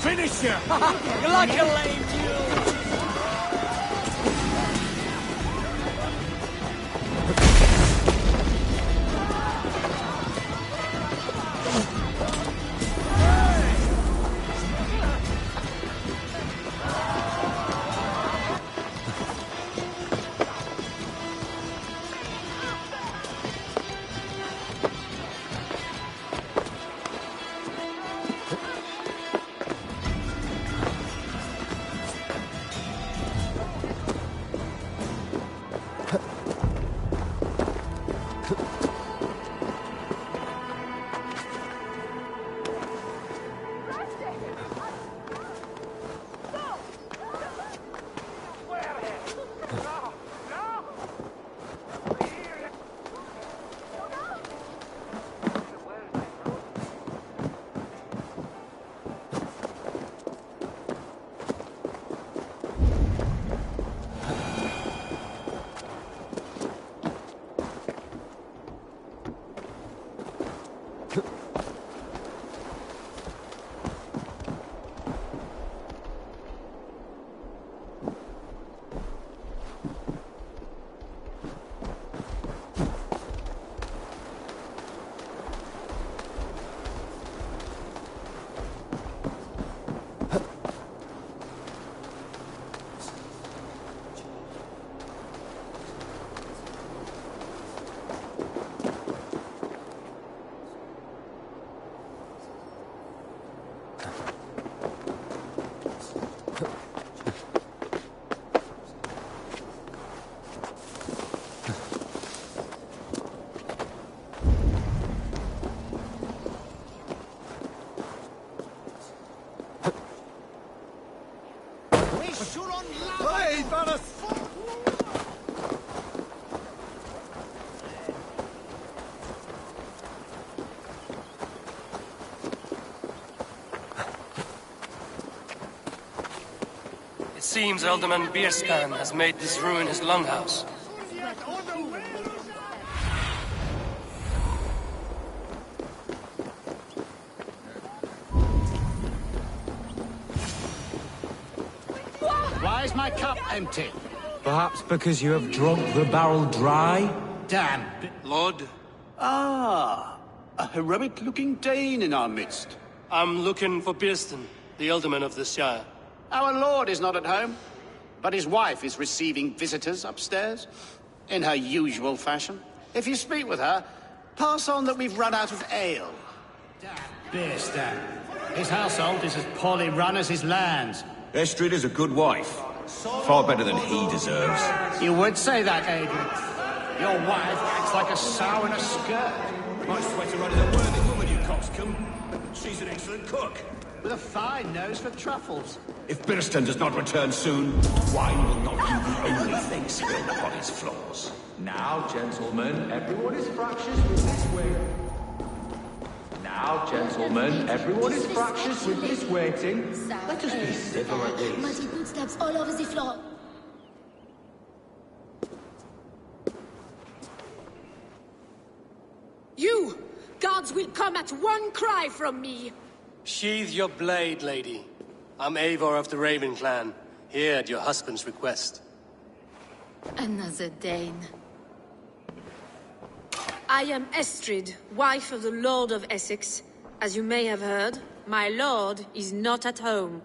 Finish you! You're like a lame mule! It seems Alderman Bierspan has made this ruin his longhouse. Why is my cup empty? Perhaps because you have drunk the barrel dry? Damn. Lord? Ah, a heroic-looking Dane in our midst. I'm looking for Bierstan, the Alderman of the Shire. Our lord is not at home, but his wife is receiving visitors upstairs, in her usual fashion. If you speak with her, pass on that we've run out of ale. Bierstan. His household is as poorly run as his lands. Estrid is a good wife. Far better than he deserves. You would say that, Adrian. Your wife acts like a sow in a skirt. My sweater run is a worthy woman, you coxcomb. She's an excellent cook. With a fine nose for truffles. If Bierstan does not return soon, wine will not be the only thing spilled upon his floors. Now, gentlemen, everyone is fractious with this waiting. Now, gentlemen, everyone is fractious with this waiting. Let us be civil at least. Muddy footsteps all over the floor. You! Gods will come at one cry from me! Sheathe your blade, lady. I'm Eivor of the Raven Clan, here at your husband's request. Another Dane. I am Estrid, wife of the Lord of Essex. As you may have heard, my lord is not at home.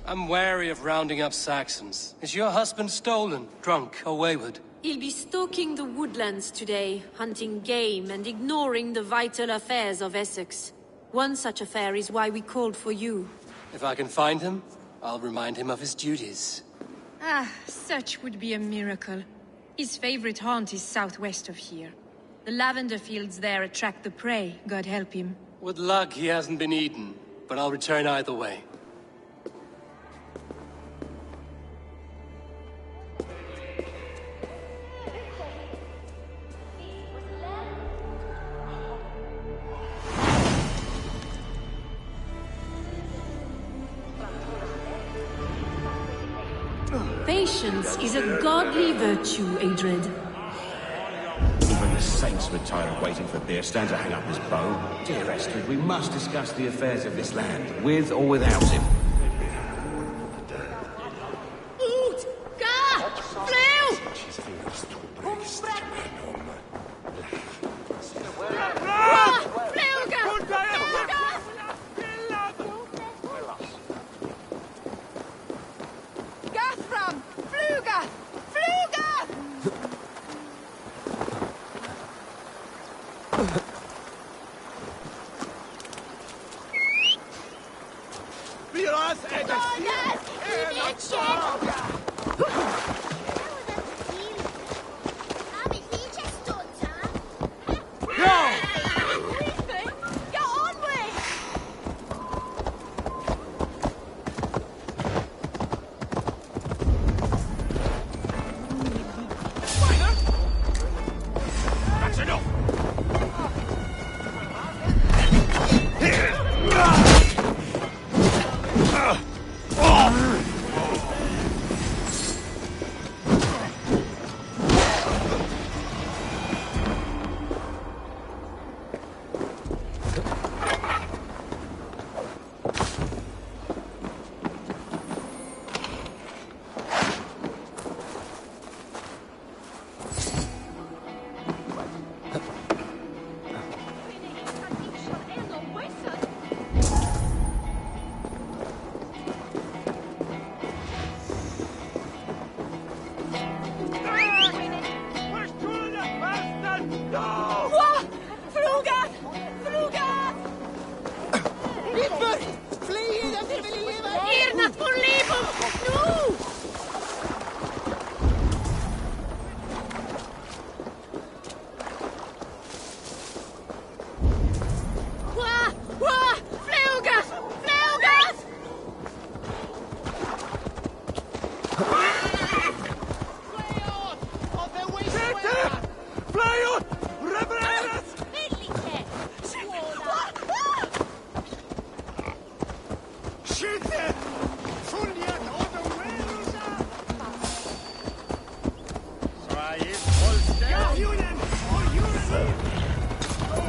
I'm wary of rounding up Saxons. Is your husband stolen, drunk, or wayward? He'll be stalking the woodlands today, hunting game and ignoring the vital affairs of Essex. One such affair is why we called for you. If I can find him, I'll remind him of his duties. Ah, such would be a miracle. His favorite haunt is southwest of here. The lavender fields there attract the prey, God help him. With luck, he hasn't been eaten, but I'll return either way. Patience is a godly virtue, Adred. Even the saints were tired of waiting for Bierstan to hang up his bow. Dear Estrid, we must discuss the affairs of this land, with or without him. Ut! Ga! Flew!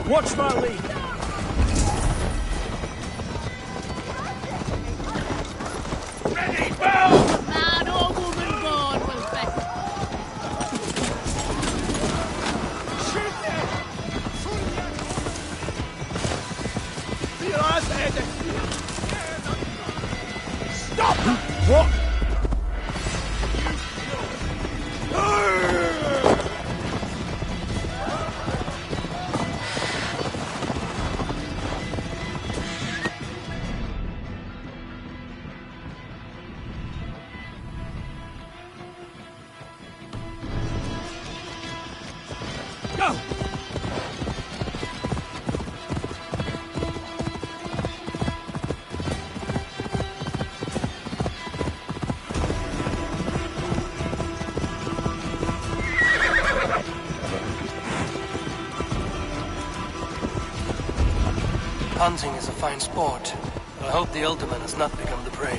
Watch my lead! Ready, bow! Man or woman born was better. Stop! What? Go! Hunting is a fine sport, but I hope the Elderman has not become the prey.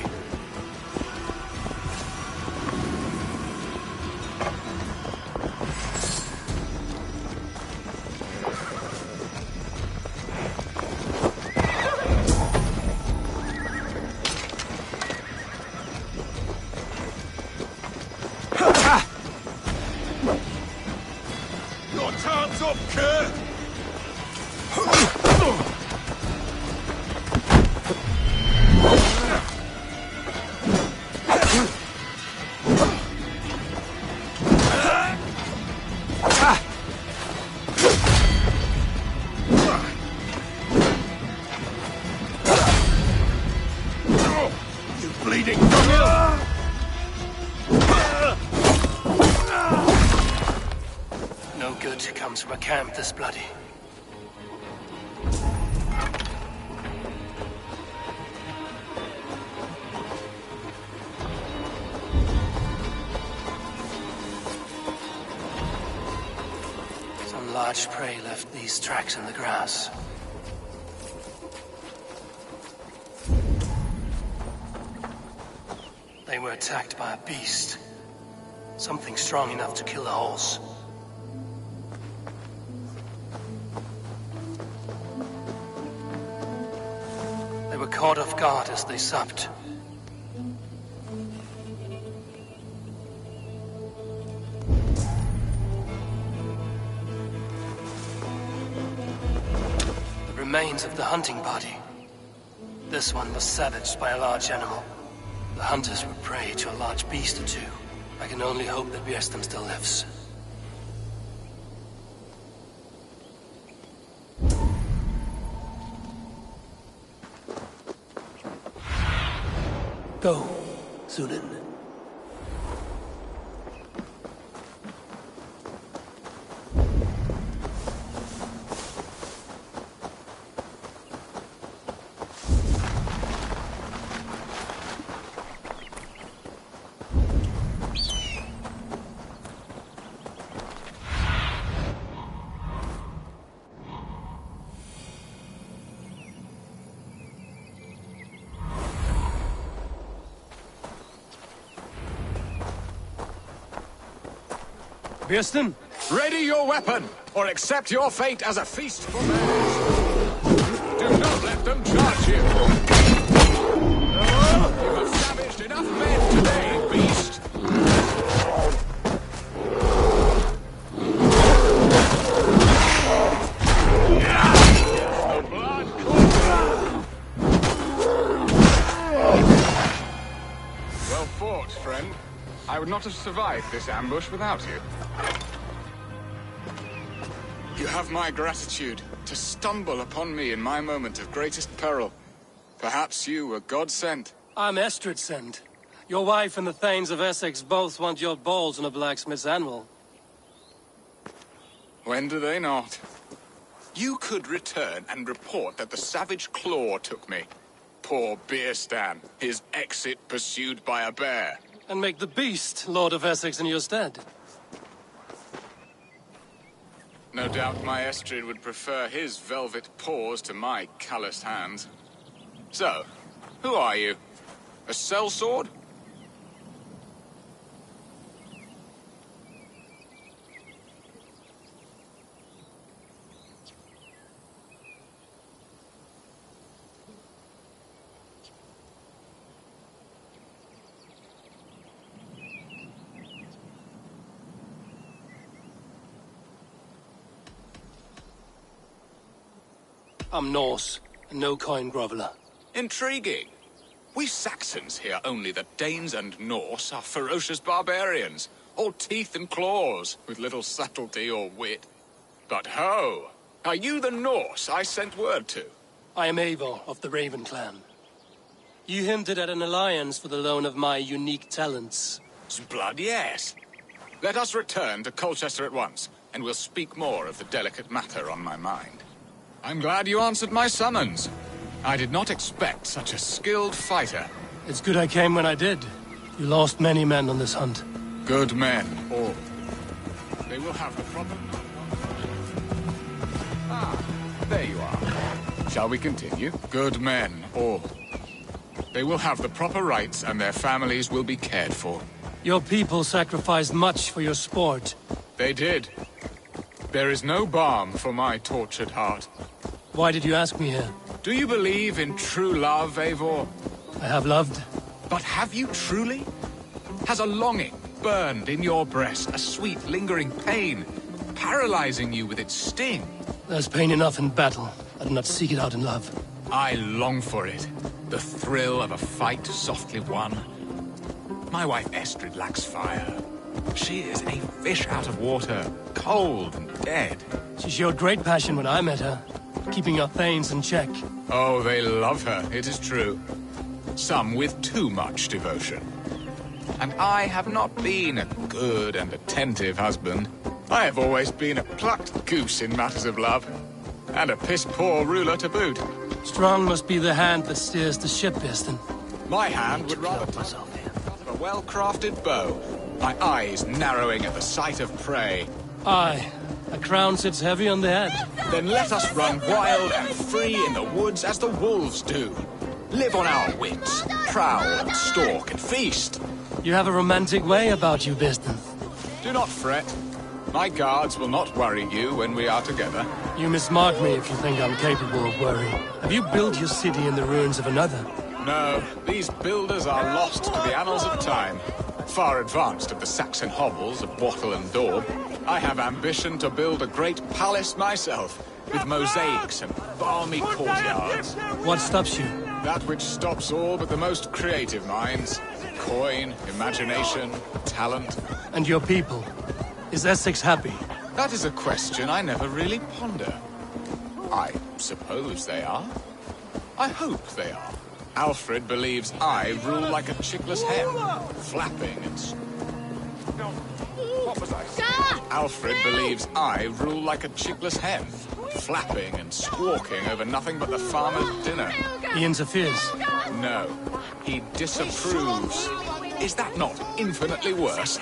Your time's up, Kerr! You bleeding dunghill! No good comes from a camp this bloody. Some large prey left these tracks in the grass. They were attacked by a beast. Something strong enough to kill a horse. They were caught off guard as they supped. The remains of the hunting party. This one was savaged by a large animal. The hunters were prey to a large beast or two. I can only hope that Björnstam still lives. Go, Sunan. Björnstam? Ready your weapon, or accept your fate as a feast for bears. Do not let them charge you. You have savaged enough men today, beast. The blood well fought, friend. I would not have survived this ambush without you. You have my gratitude to stumble upon me in my moment of greatest peril. Perhaps you were God sent. I'm Estrid sent. Your wife and the Thanes of Essex both want your balls on a blacksmith's anvil. When do they not? You could return and report that the savage claw took me. Poor Björnstam, his exit pursued by a bear. And make the beast Lord of Essex in your stead. No doubt my Estrid would prefer his velvet paws to my calloused hands. So, who are you? A sellsword? I'm Norse, and no coin groveler. Intriguing. We Saxons hear only that Danes and Norse are ferocious barbarians, all teeth and claws, with little subtlety or wit. But ho! Are you the Norse I sent word to? I am Eivor of the Raven clan. You hinted at an alliance for the loan of my unique talents. Blood, yes. Let us return to Colchester at once, and we'll speak more of the delicate matter on my mind. I'm glad you answered my summons. I did not expect such a skilled fighter. It's good I came when I did. You lost many men on this hunt. Good men, all. They will have the proper... Ah, there you are. Shall we continue? Good men, all. They will have the proper rights and their families will be cared for. Your people sacrificed much for your sport. They did. There is no balm for my tortured heart. Why did you ask me here? Do you believe in true love, Eivor? I have loved. But have you truly? Has a longing burned in your breast, a sweet, lingering pain, paralyzing you with its sting? There's pain enough in battle. I do not seek it out in love. I long for it. The thrill of a fight softly won. My wife Estrid lacks fire. She is a fish out of water, cold and dead. She showed great passion when I met her, keeping your thanes in check. Oh, they love her, it is true. Some with too much devotion. And I have not been a good and attentive husband. I have always been a plucked goose in matters of love. And a piss-poor ruler to boot. Strong must be the hand that steers the ship, Easton. My hand would rather touch a well-crafted bow. My eyes narrowing at the sight of prey. Aye, a crown sits heavy on the head. Then let us run wild and free in the woods as the wolves do. Live on our wits, prowl and stalk and feast. You have a romantic way about you, Easton. Do not fret. My guards will not worry you when we are together. You mismark me if you think I'm capable of worry. Have you built your city in the ruins of another? No, these builders are lost to the annals of time. Far advanced of the Saxon hovels of Wattle and Daub, I have ambition to build a great palace myself, with mosaics and balmy courtyards. What stops you? That which stops all but the most creative minds. Coin, imagination, talent. And your people? Is Essex happy? That is a question I never really ponder. I suppose they are. I hope they are. Alfred believes I rule like a chickless hen, flapping and... What was I saying? Alfred believes I rule like a chickless hen, flapping and squawking over nothing but the farmer's dinner. He interferes? No, he disapproves. Is that not infinitely worse?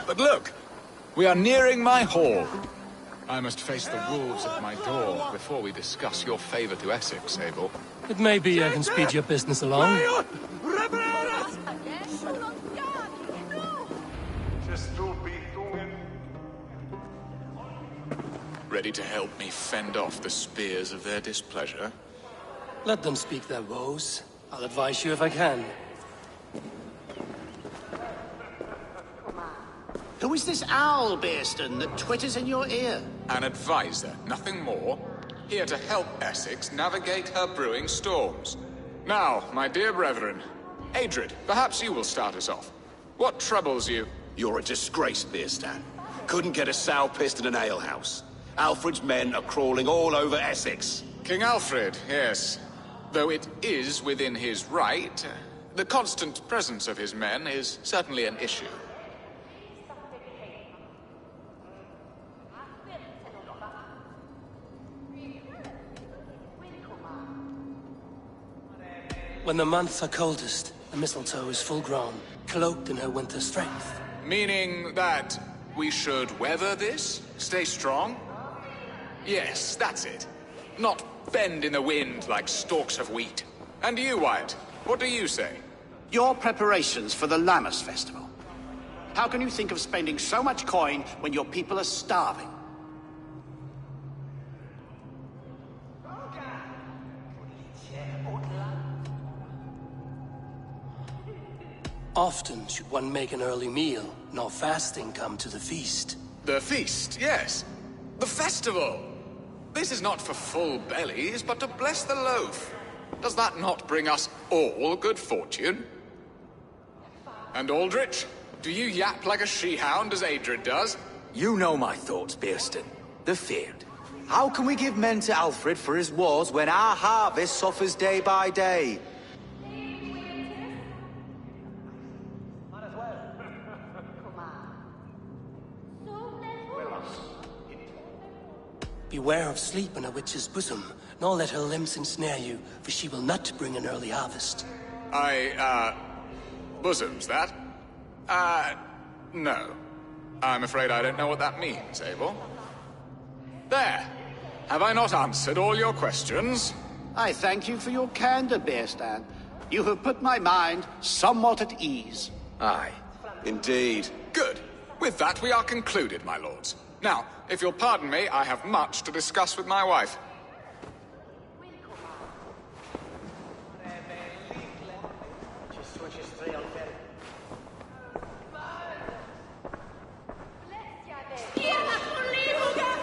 But look, we are nearing my hall. I must face the wolves at my door before we discuss your favor to Essex, Abel. It may be I can speed your business along. Ready to help me fend off the spears of their displeasure? Let them speak their woes. I'll advise you if I can. Who is this owl, Bearston, that twitters in your ear? An advisor, nothing more. Here to help Essex navigate her brewing storms. Now, my dear brethren, Adrid, perhaps you will start us off. What troubles you? You're a disgrace, Bearstan. Couldn't get a sow pissed in an alehouse. Alfred's men are crawling all over Essex. King Alfred, yes. Though it is within his right, the constant presence of his men is certainly an issue. When the months are coldest, the mistletoe is full grown, cloaked in her winter strength. Meaning that we should weather this? Stay strong? Yes, that's it. Not bend in the wind like stalks of wheat. And you, Wyatt, what do you say? Your preparations for the Lammas festival. How can you think of spending so much coin when your people are starving? Often should one make an early meal, nor fasting come to the feast. The feast, yes. The festival! This is not for full bellies, but to bless the loaf. Does that not bring us all good fortune? And Aldrich, do you yap like a she-hound as Adred does? You know my thoughts, Bearston. The feared. How can we give men to Alfred for his wars when our harvest suffers day by day? Beware of sleep in a witch's bosom, nor let her limbs ensnare you, for she will not bring an early harvest. Bosom's that? No. I'm afraid I don't know what that means, Abel. There! Have I not answered all your questions? I thank you for your candor, Bearstan. You have put my mind somewhat at ease. Aye, indeed. Good. With that, we are concluded, my lords. Now, if you'll pardon me, I have much to discuss with my wife.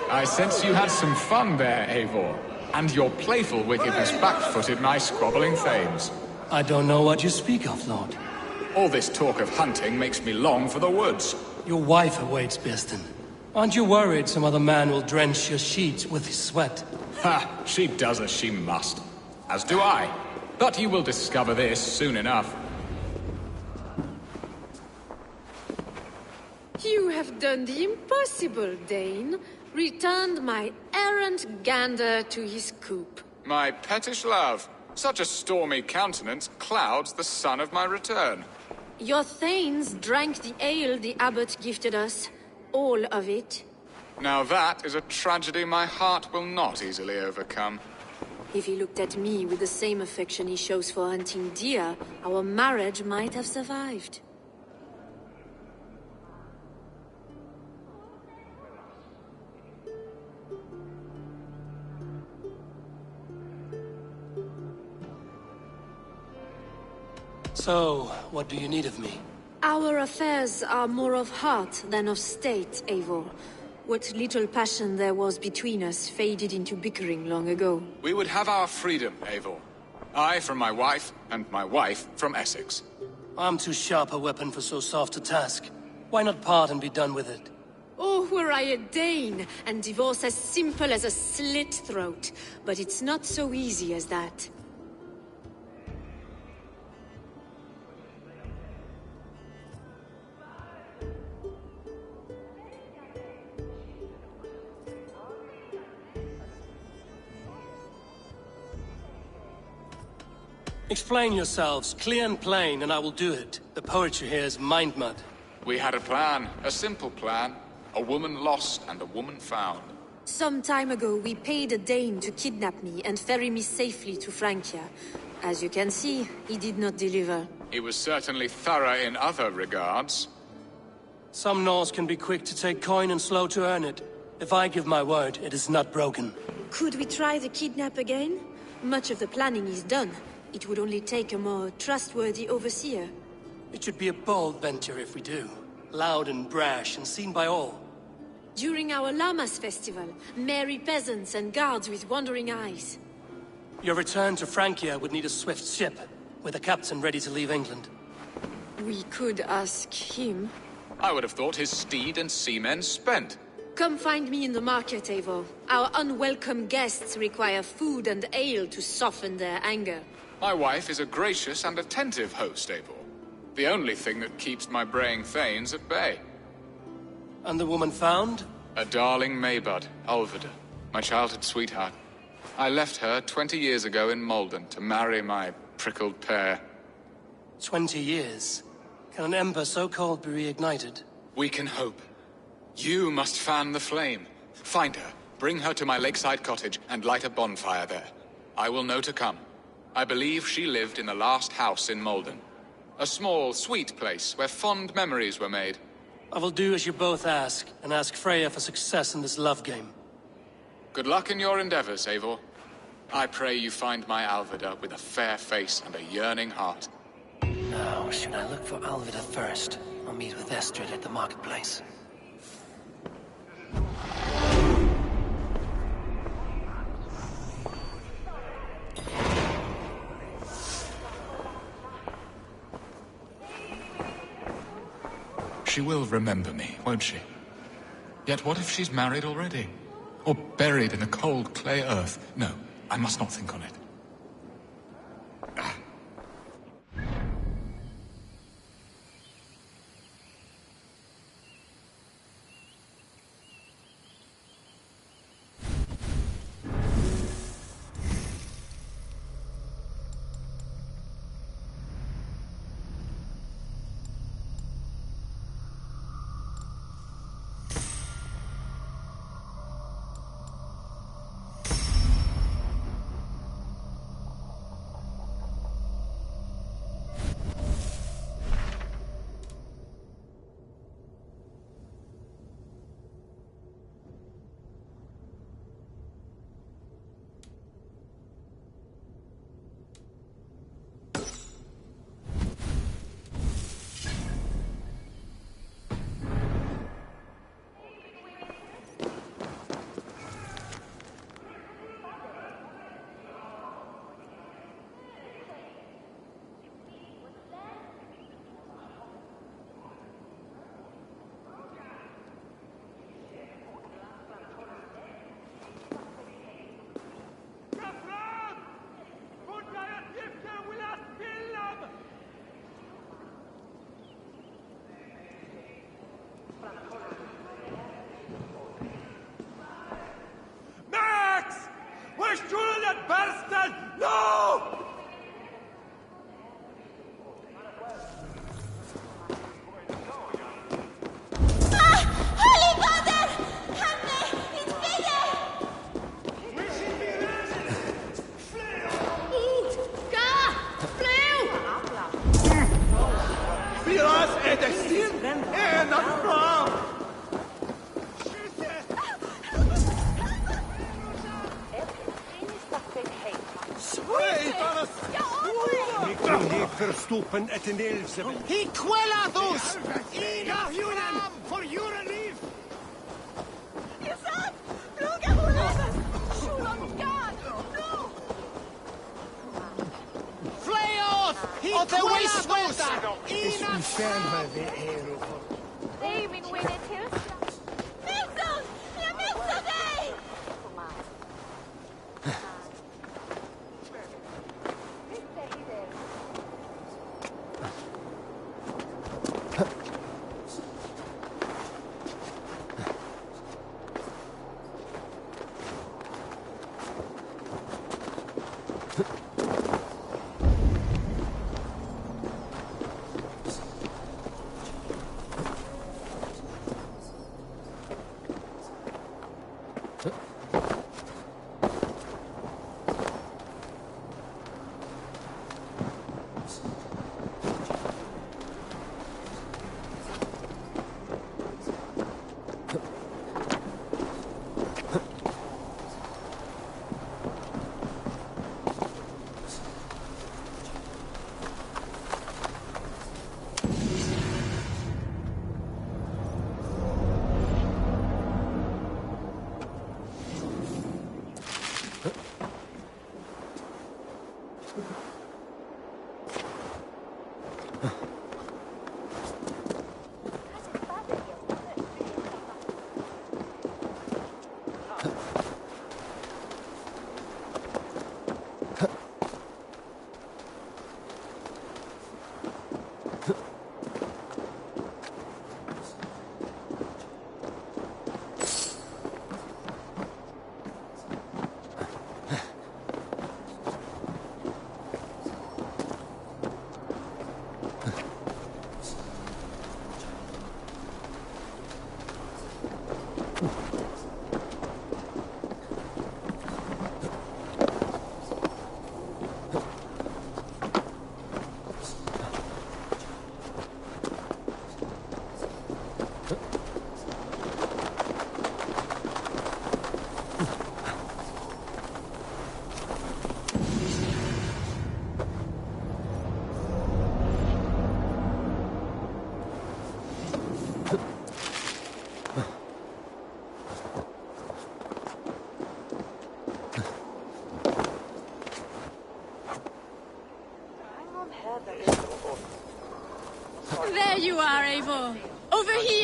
I sense you had some fun there, Eivor. And your playful wickedness back-footed my squabbling thanes. I don't know what you speak of, Lord. All this talk of hunting makes me long for the woods. Your wife awaits, Bearston. Aren't you worried some other man will drench your sheets with his sweat? Ha! She does as she must. As do I. But you will discover this soon enough. You have done the impossible, Dane. Returned my errant gander to his coop. My pettish love. Such a stormy countenance clouds the sun of my return. Your thanes drank the ale the abbot gifted us. All of it. Now that is a tragedy my heart will not easily overcome. If he looked at me with the same affection he shows for hunting deer, our marriage might have survived. So, what do you need of me? Our affairs are more of heart than of state, Eivor. What little passion there was between us faded into bickering long ago. We would have our freedom, Eivor. I from my wife, and my wife from Essex. I'm too sharp a weapon for so soft a task. Why not part and be done with it? Oh, were I a Dane, and divorce as simple as a slit throat. But it's not so easy as that. Explain yourselves, clear and plain, and I will do it. The poetry here is mind mud. We had a plan, a simple plan. A woman lost and a woman found. Some time ago, we paid a Dane to kidnap me and ferry me safely to Francia. As you can see, he did not deliver. He was certainly thorough in other regards. Some Norse can be quick to take coin and slow to earn it. If I give my word, it is not broken. Could we try the kidnap again? Much of the planning is done. It would only take a more trustworthy overseer. It should be a bold venture if we do. Loud and brash and seen by all. During our Llamas festival, merry peasants and guards with wandering eyes. Your return to Francia would need a swift ship, with a captain ready to leave England. We could ask him. I would have thought his steed and seamen spent. Come find me in the market, Eivor. Our unwelcome guests require food and ale to soften their anger. My wife is a gracious and attentive host, Eivor. The only thing that keeps my braying thanes at bay. And the woman found? A darling Maybud, Ulvida, my childhood sweetheart. I left her 20 years ago in Malden to marry my prickled pear. 20 years? Can an ember so cold be reignited? We can hope. You must fan the flame. Find her, bring her to my lakeside cottage, and light a bonfire there. I will know to come. I believe she lived in the last house in Malden. A small, sweet place where fond memories were made. I will do as you both ask, and ask Freya for success in this love game. Good luck in your endeavors, Eivor. I pray you find my Alvida with a fair face and a yearning heart. Now, should I look for Alvida first, or meet with Estrid at the marketplace? she will remember me, won't she? Yet what if she's married already? Or buried in a cold clay earth? No, I must not think on it. Verstoppen et en elfsebel. He quellathus! Ina hunam for your relief! Yusuf! Luga Hulana! Shulon God! No! Fleoth! He quellathus! Ina David winnet hilsa. Milton! Jag missade dig!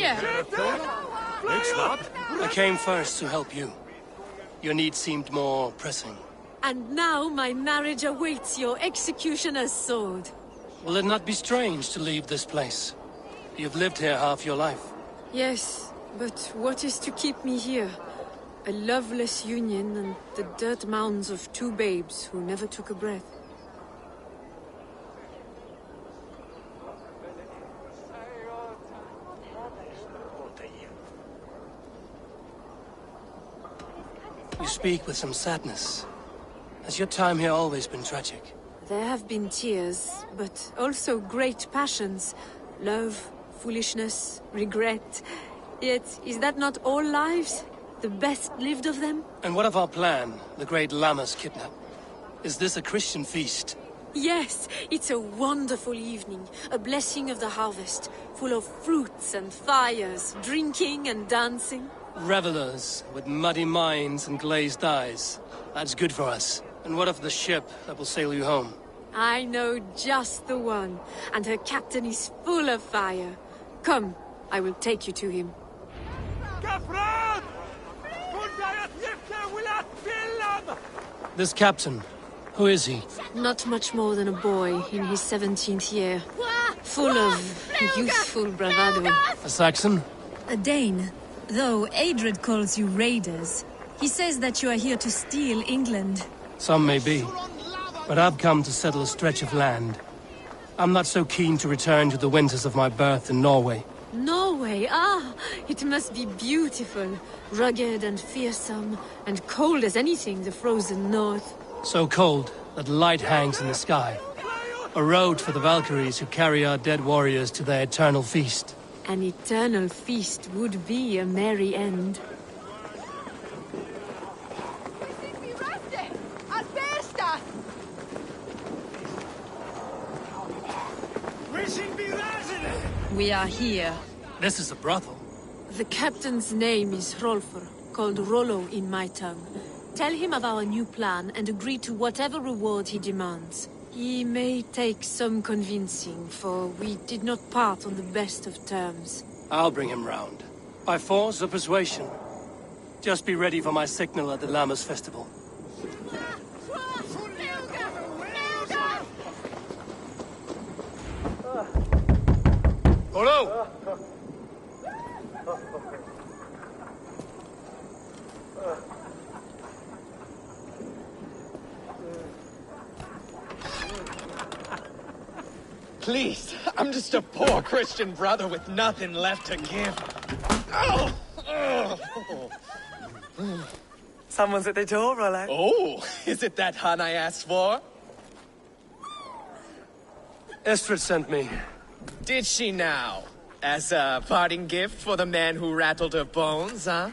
here? It's not. I came first to help you. Your need seemed more pressing. And now my marriage awaits your executioner's sword. Will it not be strange to leave this place? You've lived here half your life. Yes, but what is to keep me here? A loveless union and the dirt mounds of two babes who never took a breath. You speak with some sadness. Has your time here always been tragic? There have been tears, but also great passions. Love, foolishness, regret. Yet, is that not all lives? The best lived of them? And what of our plan, the great Lamma's kidnap? Is this a Christian feast? Yes, it's a wonderful evening. A blessing of the harvest, full of fruits and fires, drinking and dancing. Revelers with muddy minds and glazed eyes. That's good for us. And what of the ship that will sail you home? I know just the one, and her captain is full of fire. Come, I will take you to him. This captain, who is he? Not much more than a boy in his 17th year. Full of youthful bravado. A Saxon? A Dane, though Adred calls you raiders. He says that you are here to steal England. Some may be, but I've come to settle a stretch of land. I'm not so keen to return to the winters of my birth in Norway. Norway, ah, it must be beautiful. Rugged and fearsome, and cold as anything, the frozen north. So cold that light hangs in the sky. A road for the Valkyries who carry our dead warriors to their eternal feast. An eternal feast would be a merry end. We are here. This is a brothel. The captain's name is Rolfr, called Rollo in my tongue. Tell him of our new plan and agree to whatever reward he demands. He may take some convincing, for we did not part on the best of terms. I'll bring him round. By force or persuasion. Just be ready for my signal at the Lammas festival. Rollo! Please, I'm just a poor Christian brother with nothing left to give. Oh! Someone's at the door, Rollo. Oh, is it that hun I asked for? Estrid sent me. Did she now? As a parting gift for the man who rattled her bones, huh?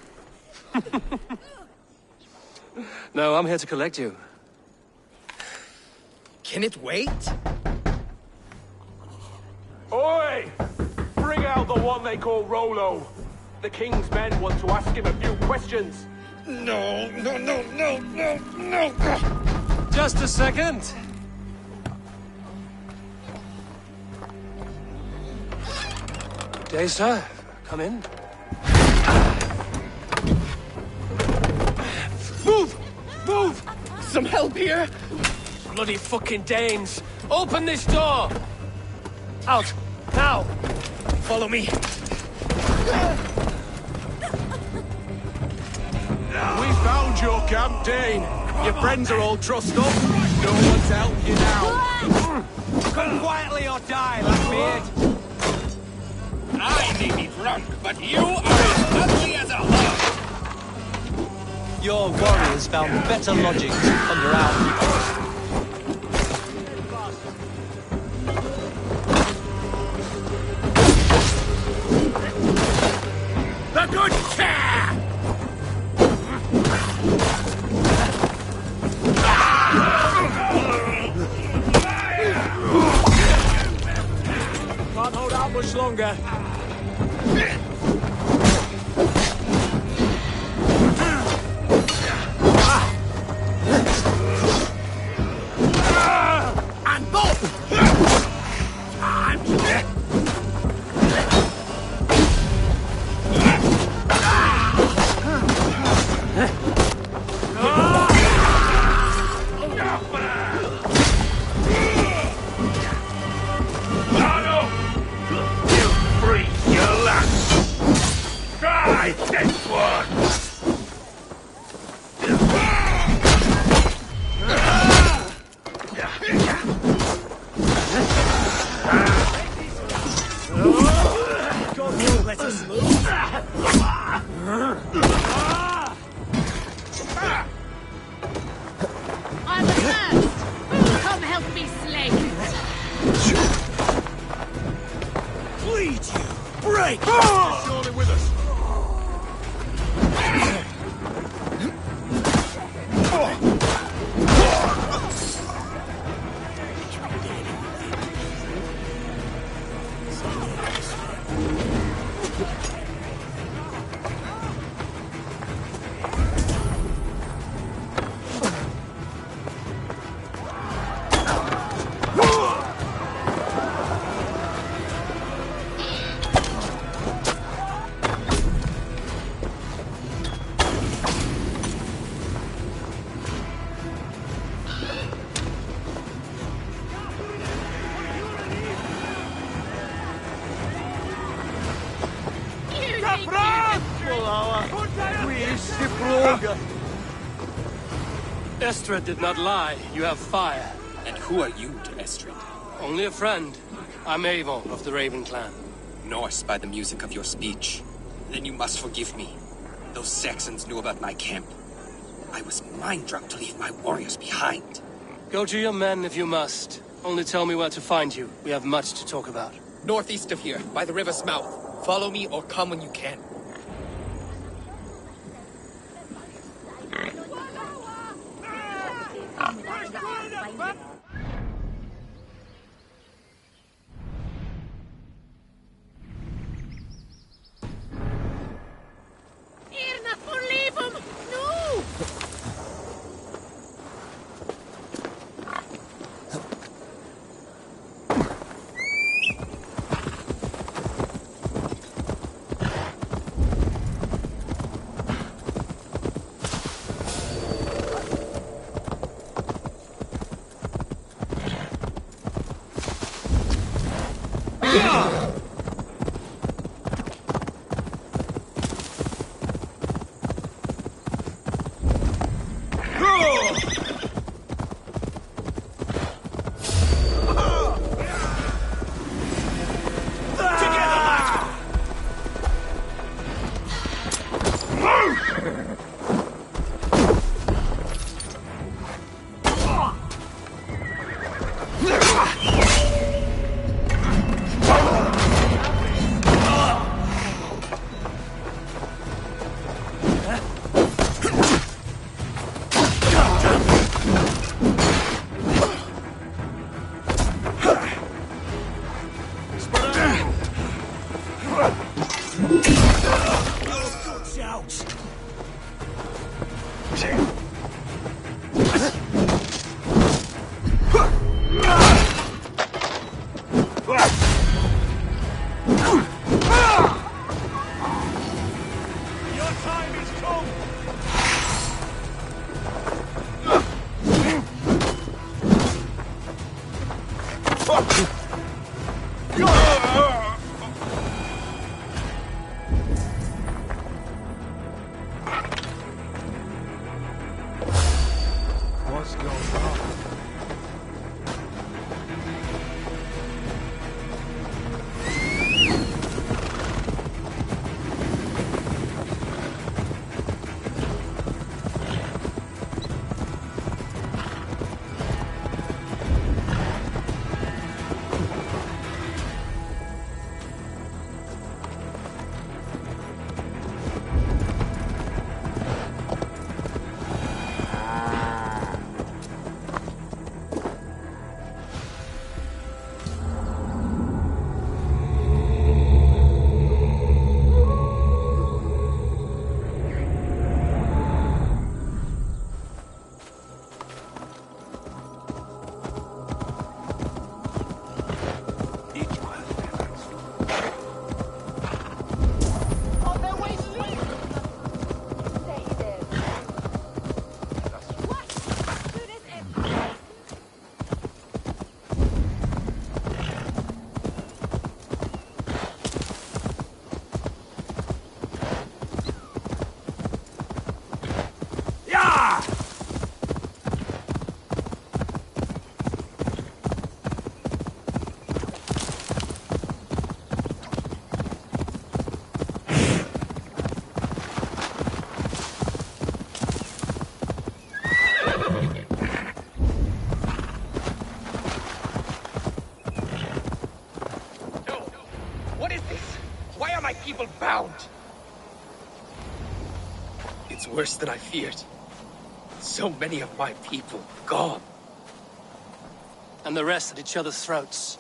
No, I'm here to collect you. Can it wait? Oi! Bring out the one they call Rollo. The king's men want to ask him a few questions. No. Just a second. Good day, sir. Come in. Move! Move! Some help here? Bloody fucking Danes! Open this door! Out! Now! Follow me. We found your camp, Dane. Your friends are all trussed up. No one to help you now. Come quietly or die, Blackbeard. I may be drunk, but you are as ugly as a hog. Your warriors found better lodgings under our keepers. The good chair! Can't hold out much longer. And both! Let us loose. I'm the first! Come help me slay it! Bleed you! Break! Surely with us. Estrid did not lie. You have fire. And who are you to Estrid? Only a friend. I'm Eivor of the Raven clan. Norse by the music of your speech. Then you must forgive me. Those Saxons knew about my camp. I was mind-drunk to leave my warriors behind. Go to your men if you must. Only tell me where to find you. We have much to talk about. Northeast of here, by the river's mouth. Follow me or come when you can. Irna, leave him! No! What's going on? It's worse than I feared. So many of my people gone. And the rest at each other's throats.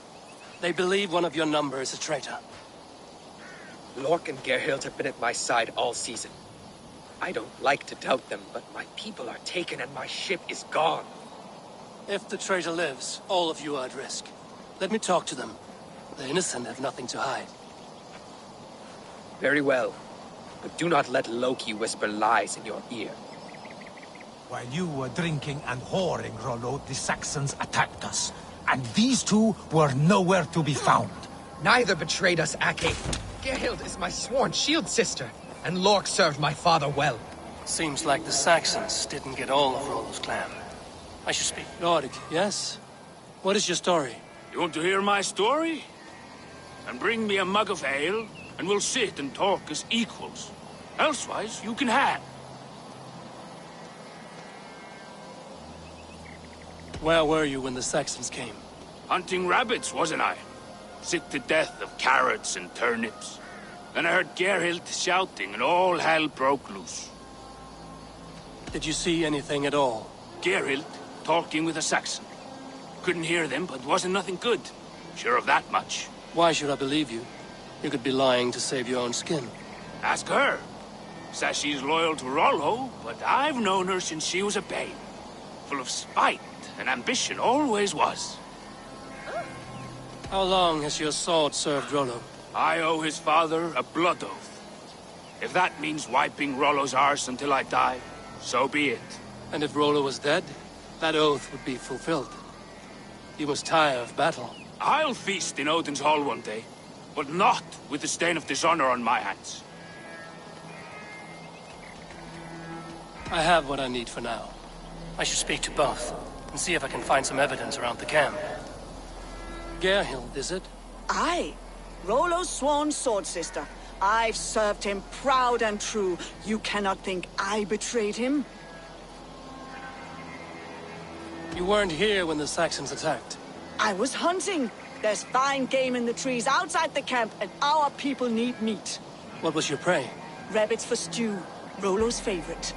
They believe one of your number is a traitor. Lork and Gerhild have been at my side all season. I don't like to doubt them, but my people are taken and my ship is gone. If the traitor lives, all of you are at risk. Let me talk to them. The innocent have nothing to hide. Very well. But do not let Loki whisper lies in your ear. While you were drinking and whoring, Rollo, the Saxons attacked us. And these two were nowhere to be found. Neither betrayed us, Ake. Gerhild is my sworn shield sister, and Lork served my father well. Seems like the Saxons didn't get all of Rollo's clan. I should speak. Lord, yes? What is your story? You want to hear my story? And bring me a mug of ale, and we'll sit and talk as equals. Elsewise, you can have. Where were you when the Saxons came? Hunting rabbits, wasn't I? Sick to death of carrots and turnips. Then I heard Gerhild shouting, and all hell broke loose. Did you see anything at all? Gerhild talking with a Saxon. Couldn't hear them, but wasn't nothing good. Sure of that much. Why should I believe you? You could be lying to save your own skin. Ask her. Says she's loyal to Rollo, but I've known her since she was a babe. Full of spite and ambition, always was. How long has your sword served Rollo? I owe his father a blood oath. If that means wiping Rollo's arse until I die, so be it. And if Rollo was dead, that oath would be fulfilled. You must tire of battle. I'll feast in Odin's hall one day, but not with the stain of dishonor on my hands. I have what I need for now. I should speak to both, and see if I can find some evidence around the camp. Gerhild, is it? Aye. Rollo's sworn sword sister. I've served him proud and true. You cannot think I betrayed him? You weren't here when the Saxons attacked. I was hunting. There's fine game in the trees outside the camp, and our people need meat. What was your prey? Rabbits for stew. Rollo's favorite.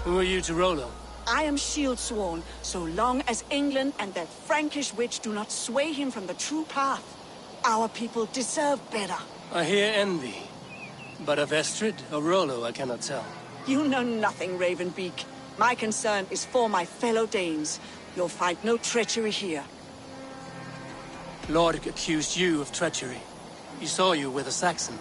Who are you to Rollo? I am shield sworn, so long as England and that Frankish witch do not sway him from the true path. Our people deserve better. I hear envy. But of Estrid or Rollo, I cannot tell. You know nothing, Ravenbeak. My concern is for my fellow Danes. You'll find no treachery here. Lord accused you of treachery. He saw you with a Saxon.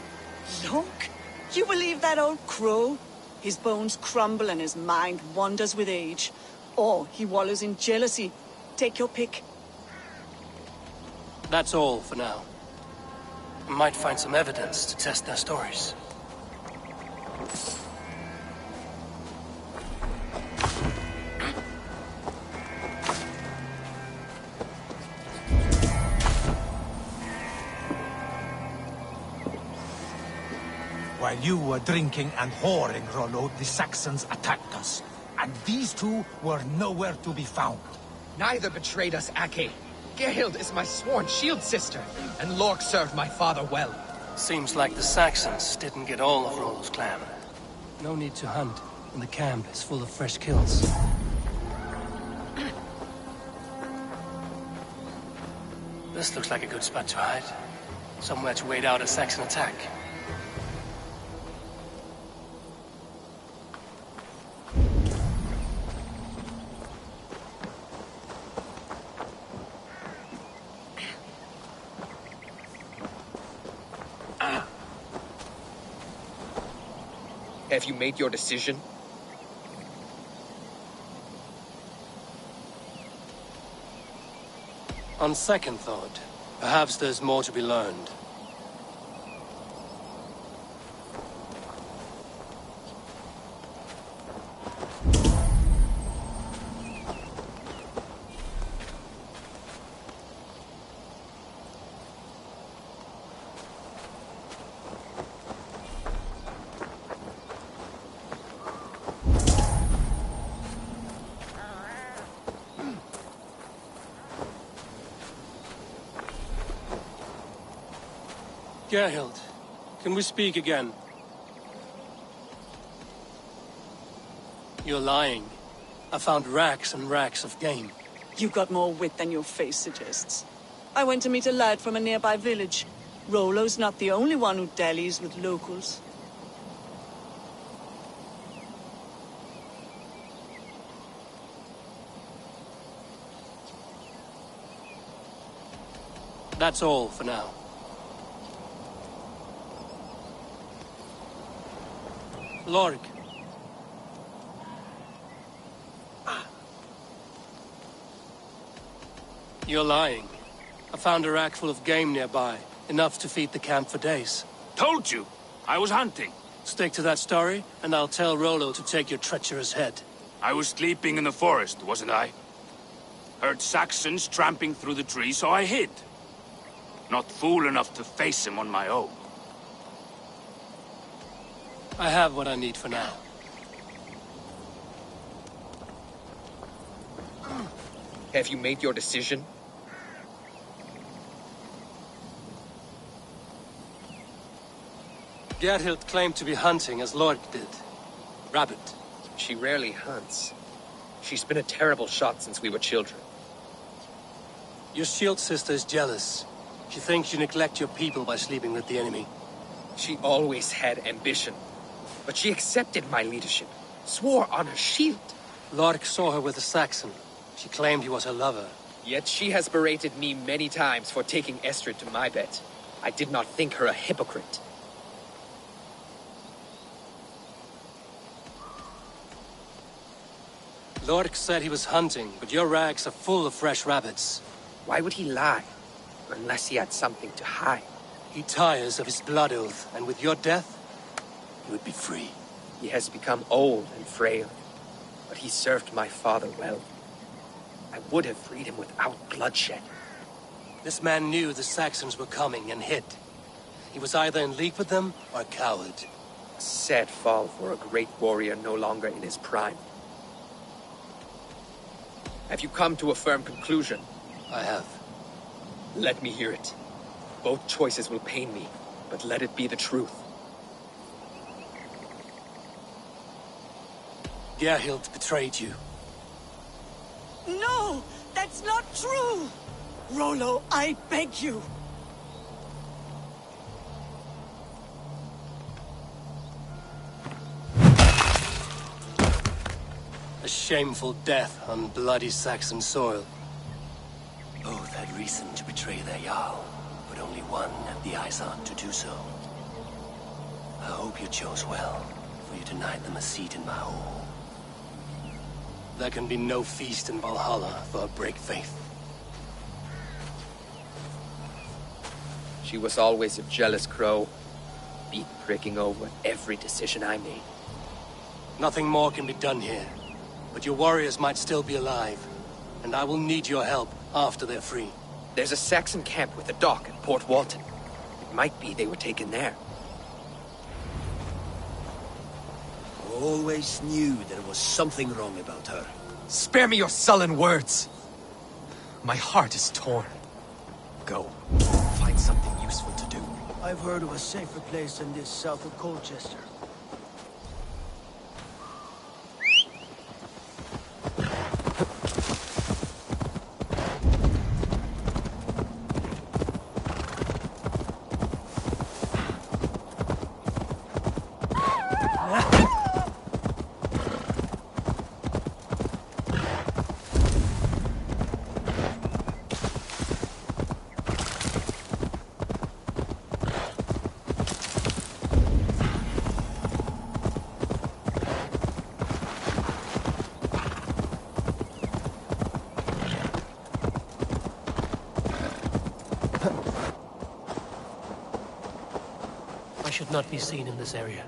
Look, you believe that old crow? His bones crumble and his mind wanders with age. Or he wallows in jealousy. Take your pick. That's all for now. I might find some evidence to test their stories. While you were drinking and whoring, Rollo, the Saxons attacked us. And these two were nowhere to be found. Neither betrayed us, Ake. Gerhild is my sworn shield sister, and Lork served my father well. Seems like the Saxons didn't get all of Rollo's clan. No need to hunt, and the camp is full of fresh kills. This looks like a good spot to hide. Somewhere to wait out a Saxon attack. Have you made your decision? On second thought, perhaps there's more to be learned. Gerhild, can we speak again? You're lying. I found racks and racks of game. You got more wit than your face suggests. I went to meet a lad from a nearby village. Rollo's not the only one who dallies with locals. That's all for now. Lorg. You're lying. I found a rack full of game nearby. Enough to feed the camp for days. Told you! I was hunting. Stick to that story, and I'll tell Rollo to take your treacherous head. I was sleeping in the forest, wasn't I? Heard Saxons tramping through the trees, so I hid. Not fool enough to face him on my own. I have what I need for now. Have you made your decision? Gerhild claimed to be hunting as Lorg did. Rabbit. She rarely hunts. She's been a terrible shot since we were children. Your shield sister is jealous. She thinks you neglect your people by sleeping with the enemy. She always had ambition. But she accepted my leadership. Swore on her shield. Lorg saw her with a Saxon. She claimed he was her lover. Yet she has berated me many times for taking Estrid to my bed. I did not think her a hypocrite. Lorg said he was hunting, but your rags are full of fresh rabbits. Why would he lie? Unless he had something to hide. He tires of his blood oath, and with your death, he would be free. He has become old and frail, but he served my father well. I would have freed him without bloodshed. This man knew the Saxons were coming and hid. He was either in league with them or a coward. A sad fall for a great warrior no longer in his prime. Have you come to a firm conclusion? I have. Let me hear it. Both choices will pain me, but let it be the truth. Gerhild betrayed you. No! That's not true! Rollo, I beg you! A shameful death on bloody Saxon soil. Both had reason to betray their Jarl, but only one had the eyesight to do so. I hope you chose well, for you denied them a seat in my hall. There can be no feast in Valhalla for a break faith. She was always a jealous crow, beak pricking over every decision I made. Nothing more can be done here, but your warriors might still be alive, and I will need your help after they're free. There's a Saxon camp with a dock at Port Walton. It might be they were taken there. Always knew there was something wrong about her. Spare me your sullen words! My heart is torn. Go. Find something useful to do. I've heard of a safer place than this south of Colchester. I should not be seen in this area.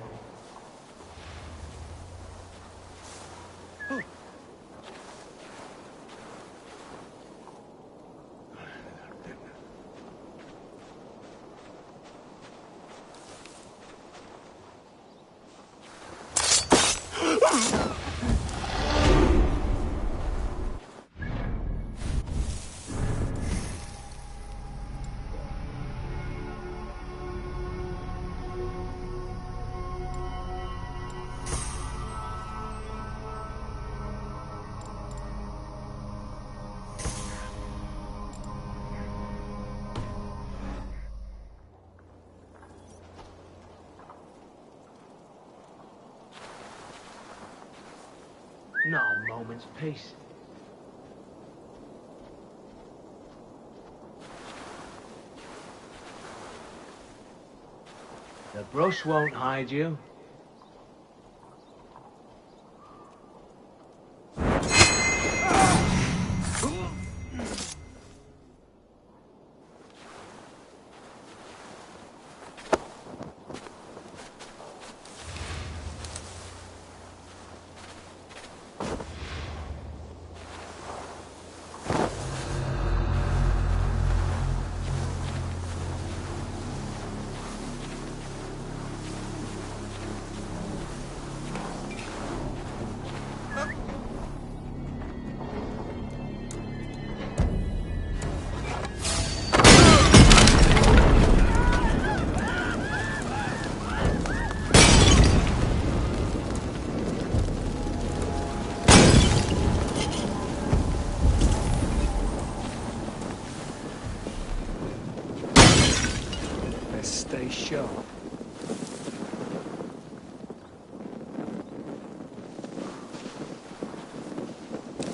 Not a moment's peace. The brush won't hide you. Stay sharp.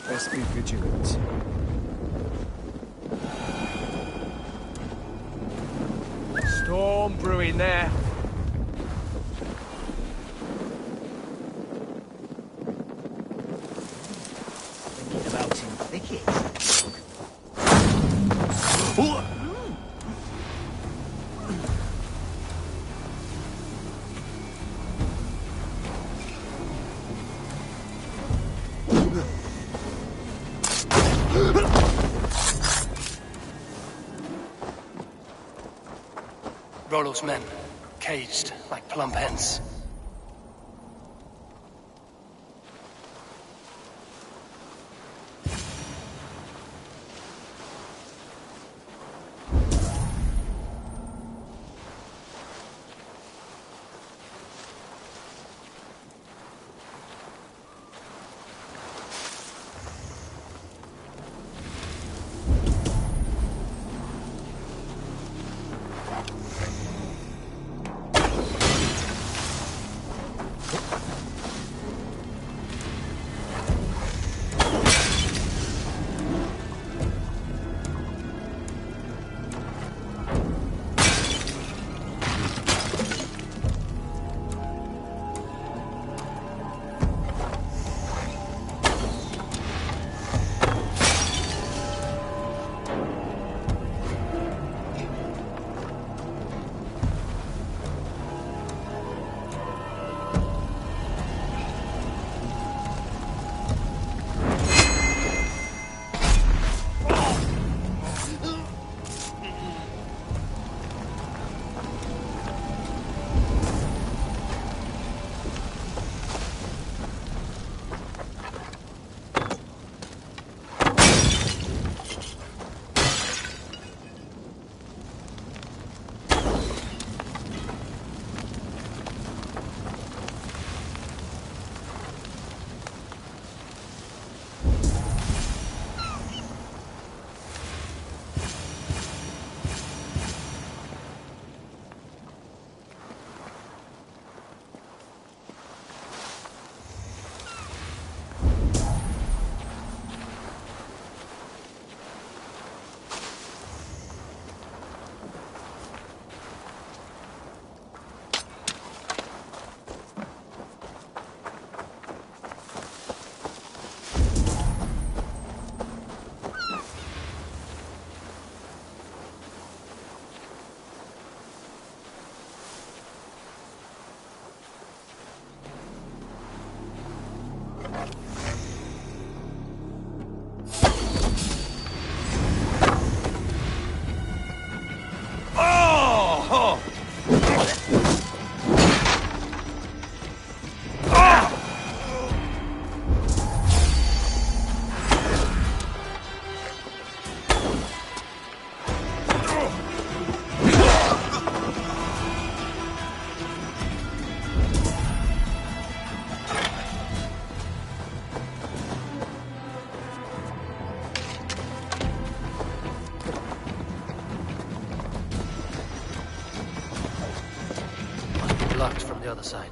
Best be vigilant. Storm brewing there. Thinking about him thicket. Rollo's men, caged like plump hens. Locked from the other side.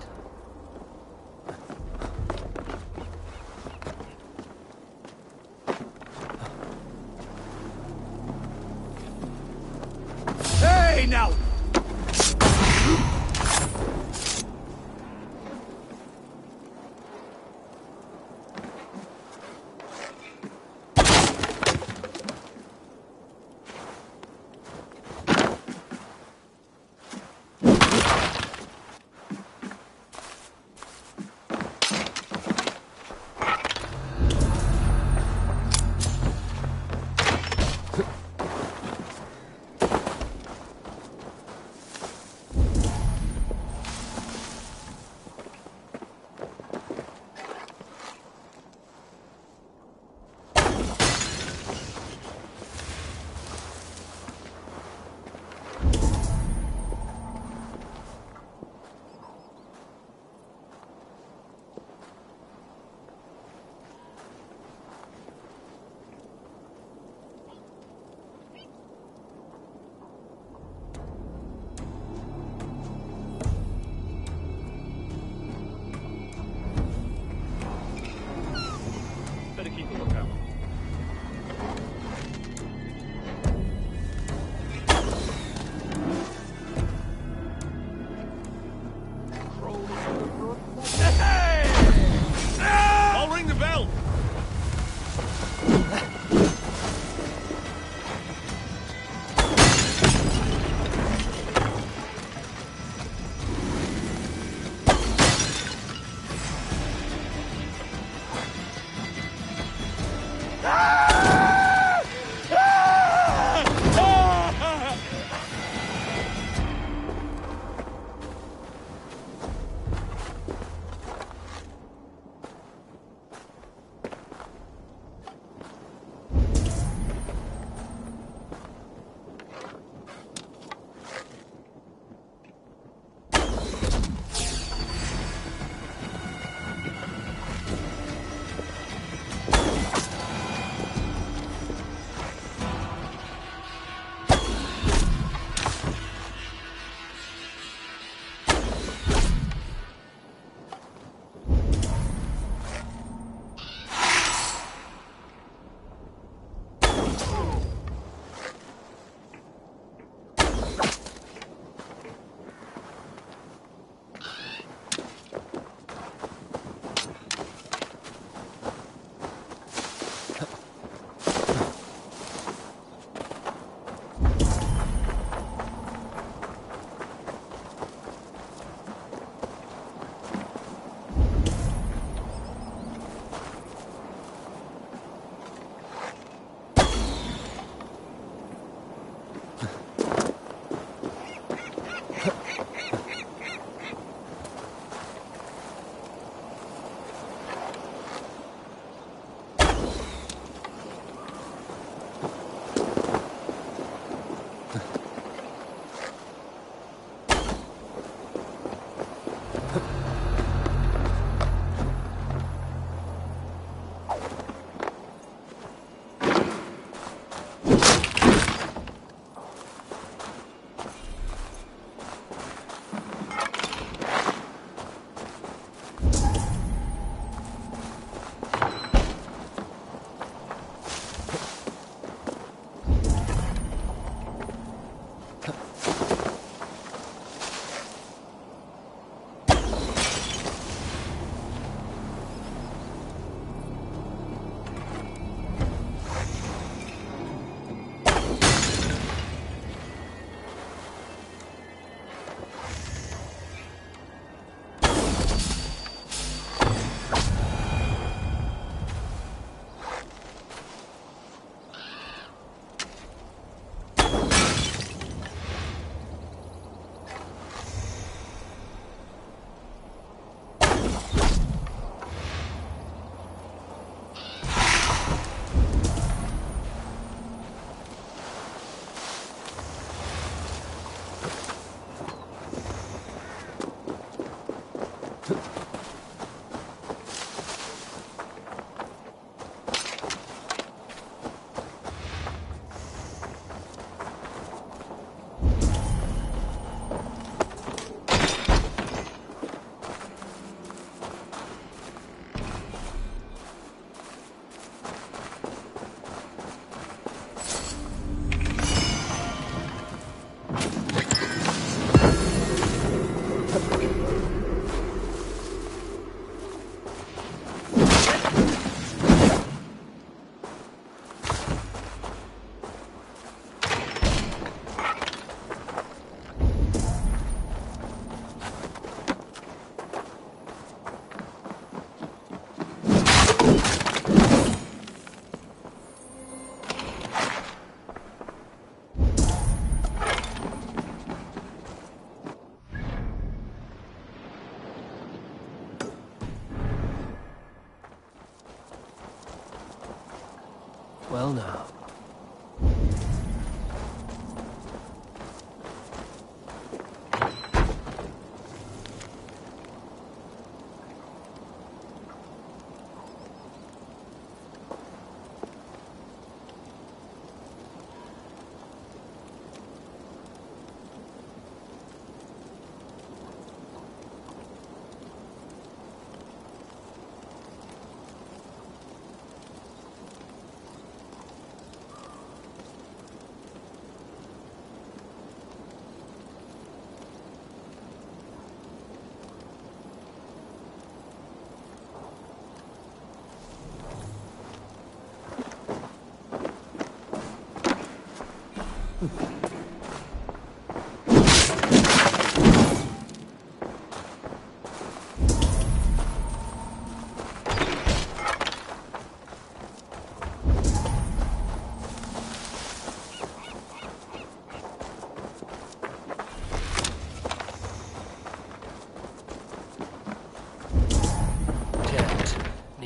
Well now.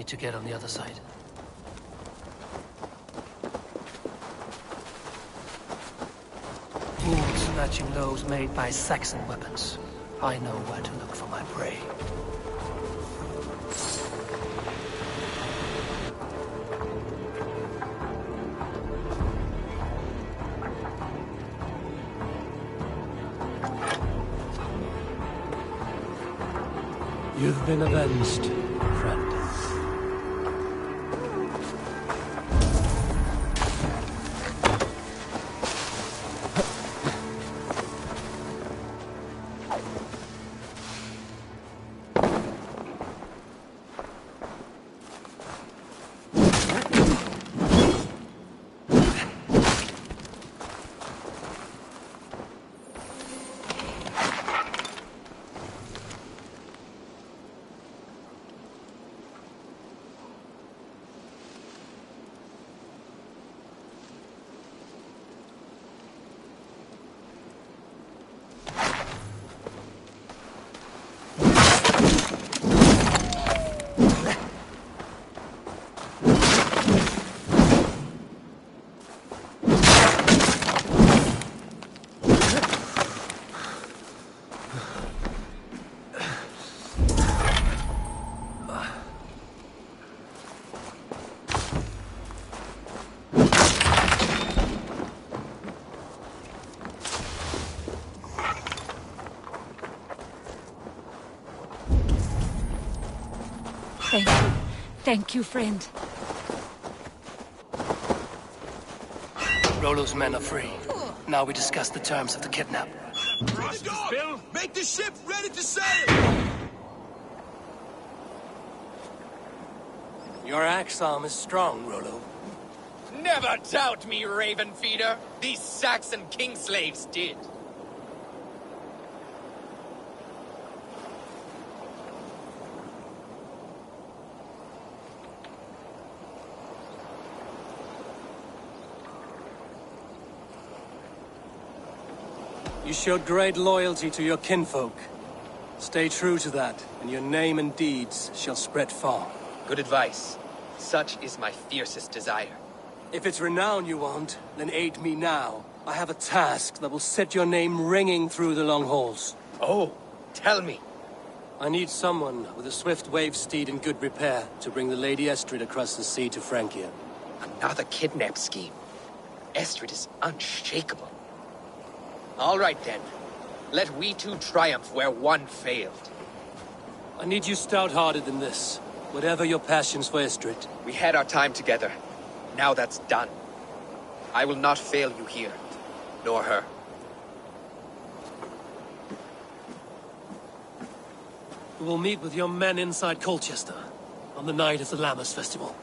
To get on the other side. Wounds matching those made by Saxon weapons. I know where to look for my prey. You've been avenged, friend. Thank you. Thank you, friend. Rollo's men are free. Now we discuss the terms of the kidnap. Bill, make the ship ready to sail! Your axe arm is strong, Rollo. Never doubt me, Raven Feeder. These Saxon king slaves did. You showed great loyalty to your kinfolk. Stay true to that, and your name and deeds shall spread far. Good advice. Such is my fiercest desire. If it's renown you want, then aid me now, I have a task that will set your name ringing through the long halls. Oh, tell me. I need someone with a swift wave steed in good repair to bring the Lady Estrid across the sea to Francia. Another kidnap scheme. Estrid is unshakable. All right, then. Let we two triumph where one failed. I need you stout-hearted in this, whatever your passions for Estrid. We had our time together. Now that's done. I will not fail you here, nor her. We will meet with your men inside Colchester on the night of the Lammas Festival.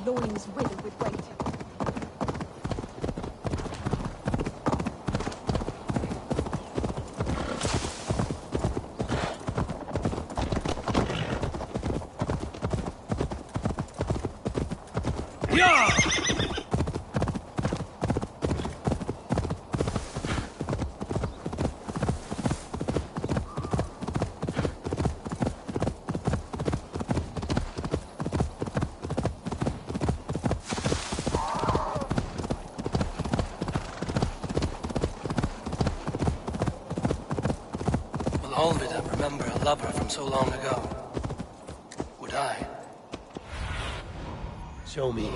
Loins wither with waiting. Hold it and remember a lover from so long ago. Would I? Show me.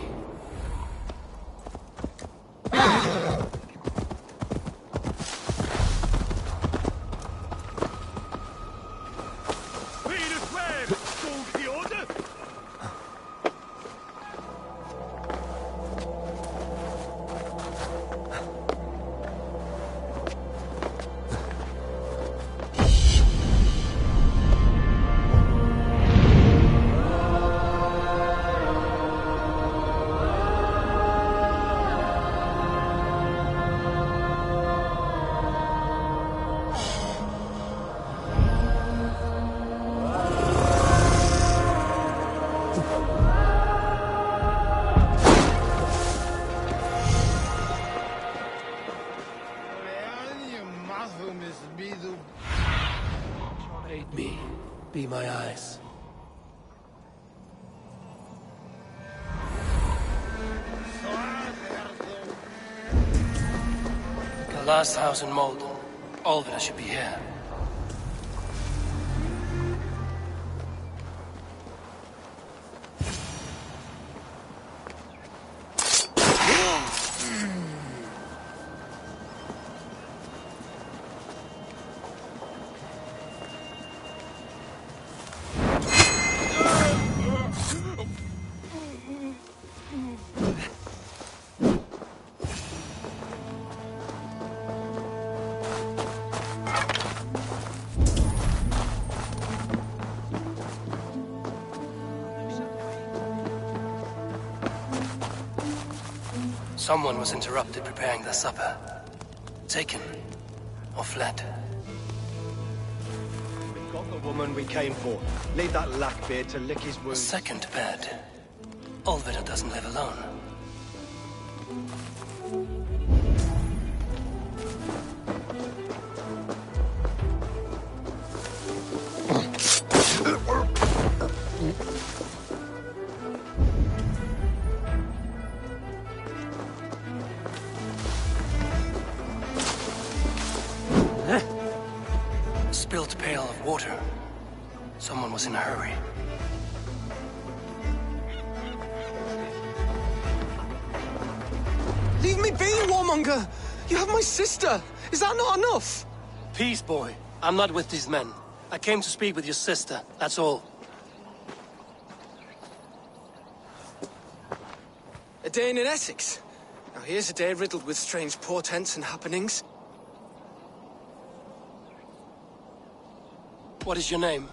Aid me. Be my eyes. The last house in Malden. All of it should be here. Someone was interrupted preparing their supper. Taken. Or fled. We've got the woman we came for. Leave that lackbeard to lick his wounds. Second bed. Olvida doesn't live alone. Spilt pail of water. Someone was in a hurry. Leave me be, warmonger! You have my sister! Is that not enough? Peace, boy. I'm not with these men. I came to speak with your sister, that's all. A day in Essex. Now here's a day riddled with strange portents and happenings. What is your name?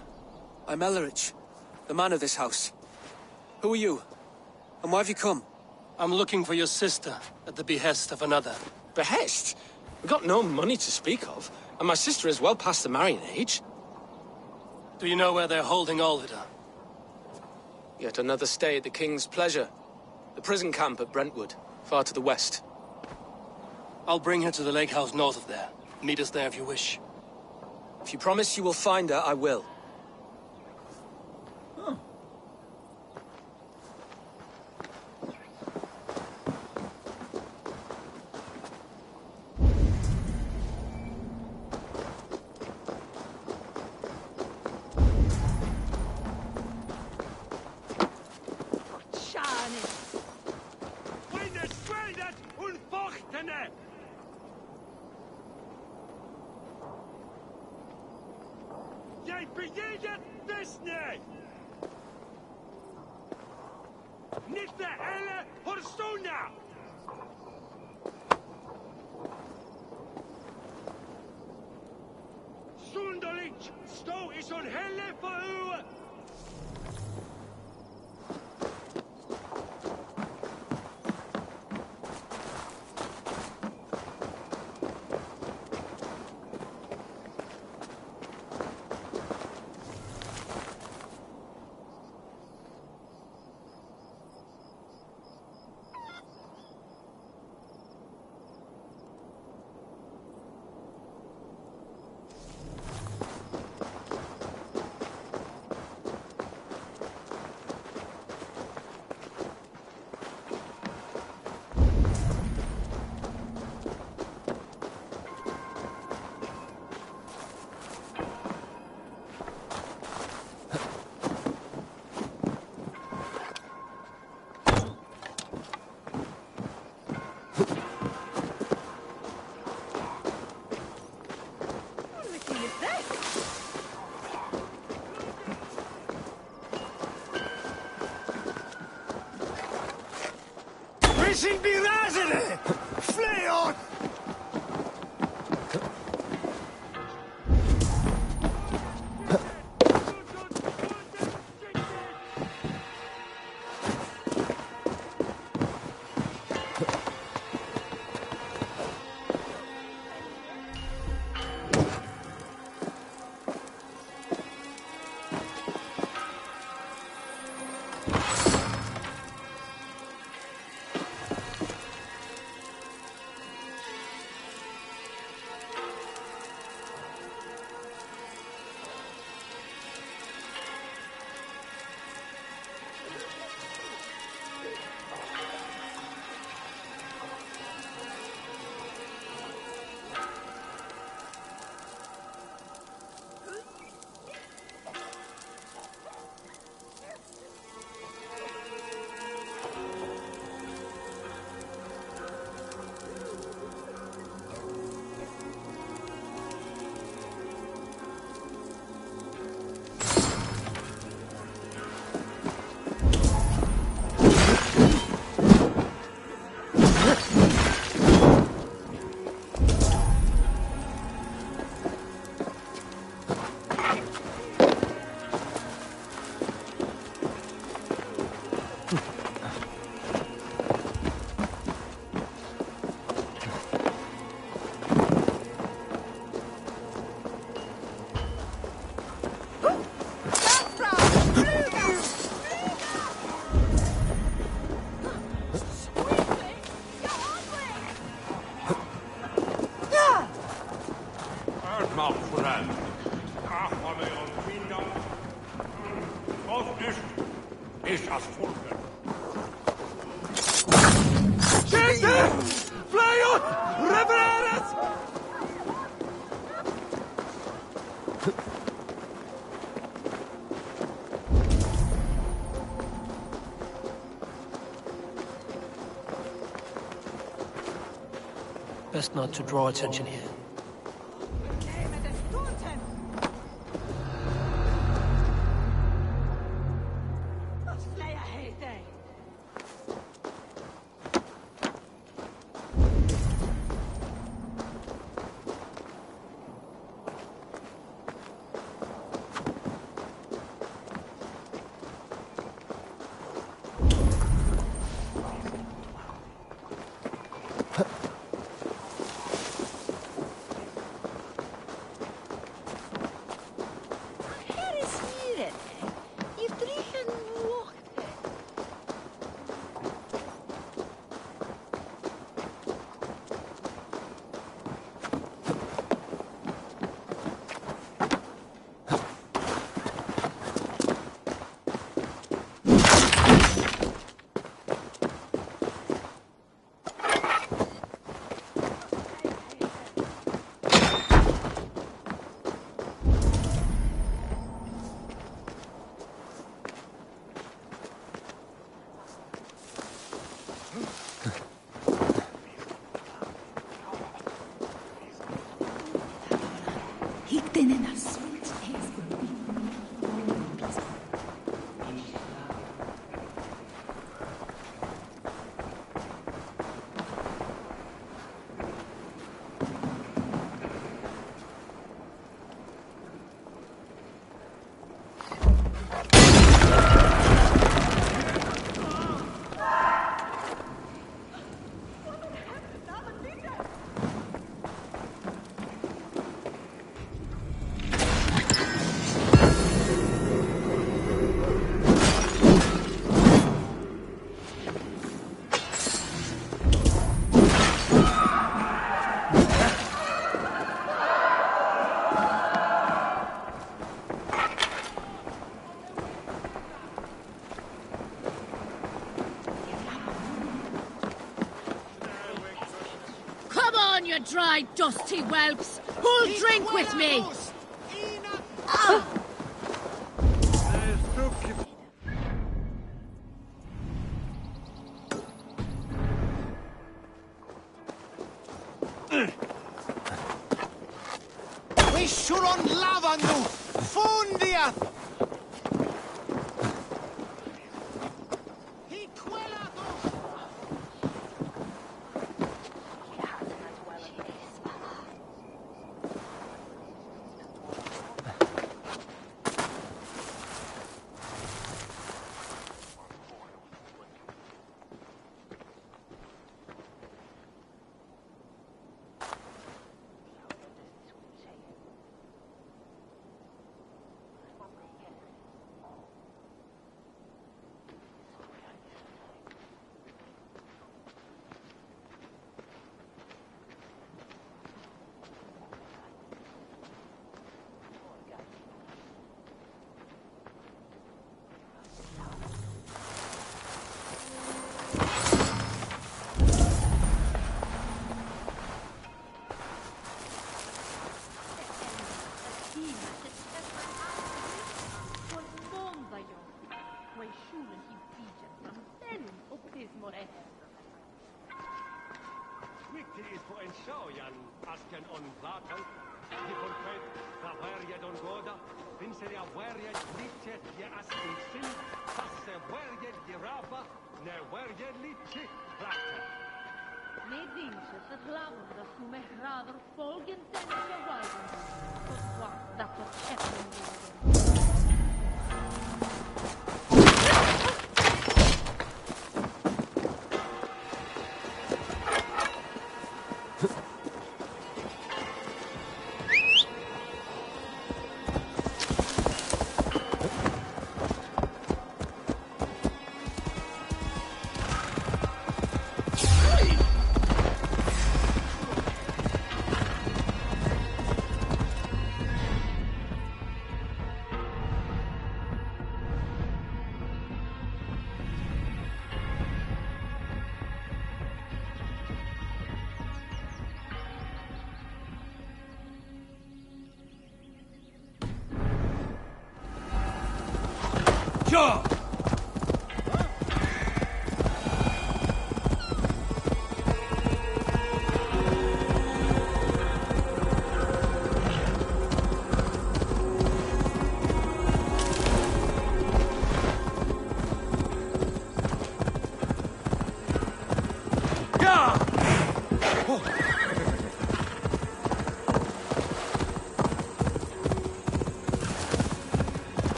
I'm Ellerich, the man of this house. Who are you? And why have you come? I'm looking for your sister, at the behest of another. Behest? We've got no money to speak of, and my sister is well past the marrying age. Do you know where they're holding Olvida? Yet another stay at the King's pleasure. The prison camp at Brentwood, far to the west. I'll bring her to the lake house north of there. Meet us there if you wish. If you promise you will find her, I will. Sind wie Rasende! Flee on! is as volgen. Gente! Fly on! Revereres! Best not to draw attention here. You dry, dusty whelps! Who'll drink with me? We should on lava nu! Fundia!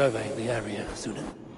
Survey the area, Sunan.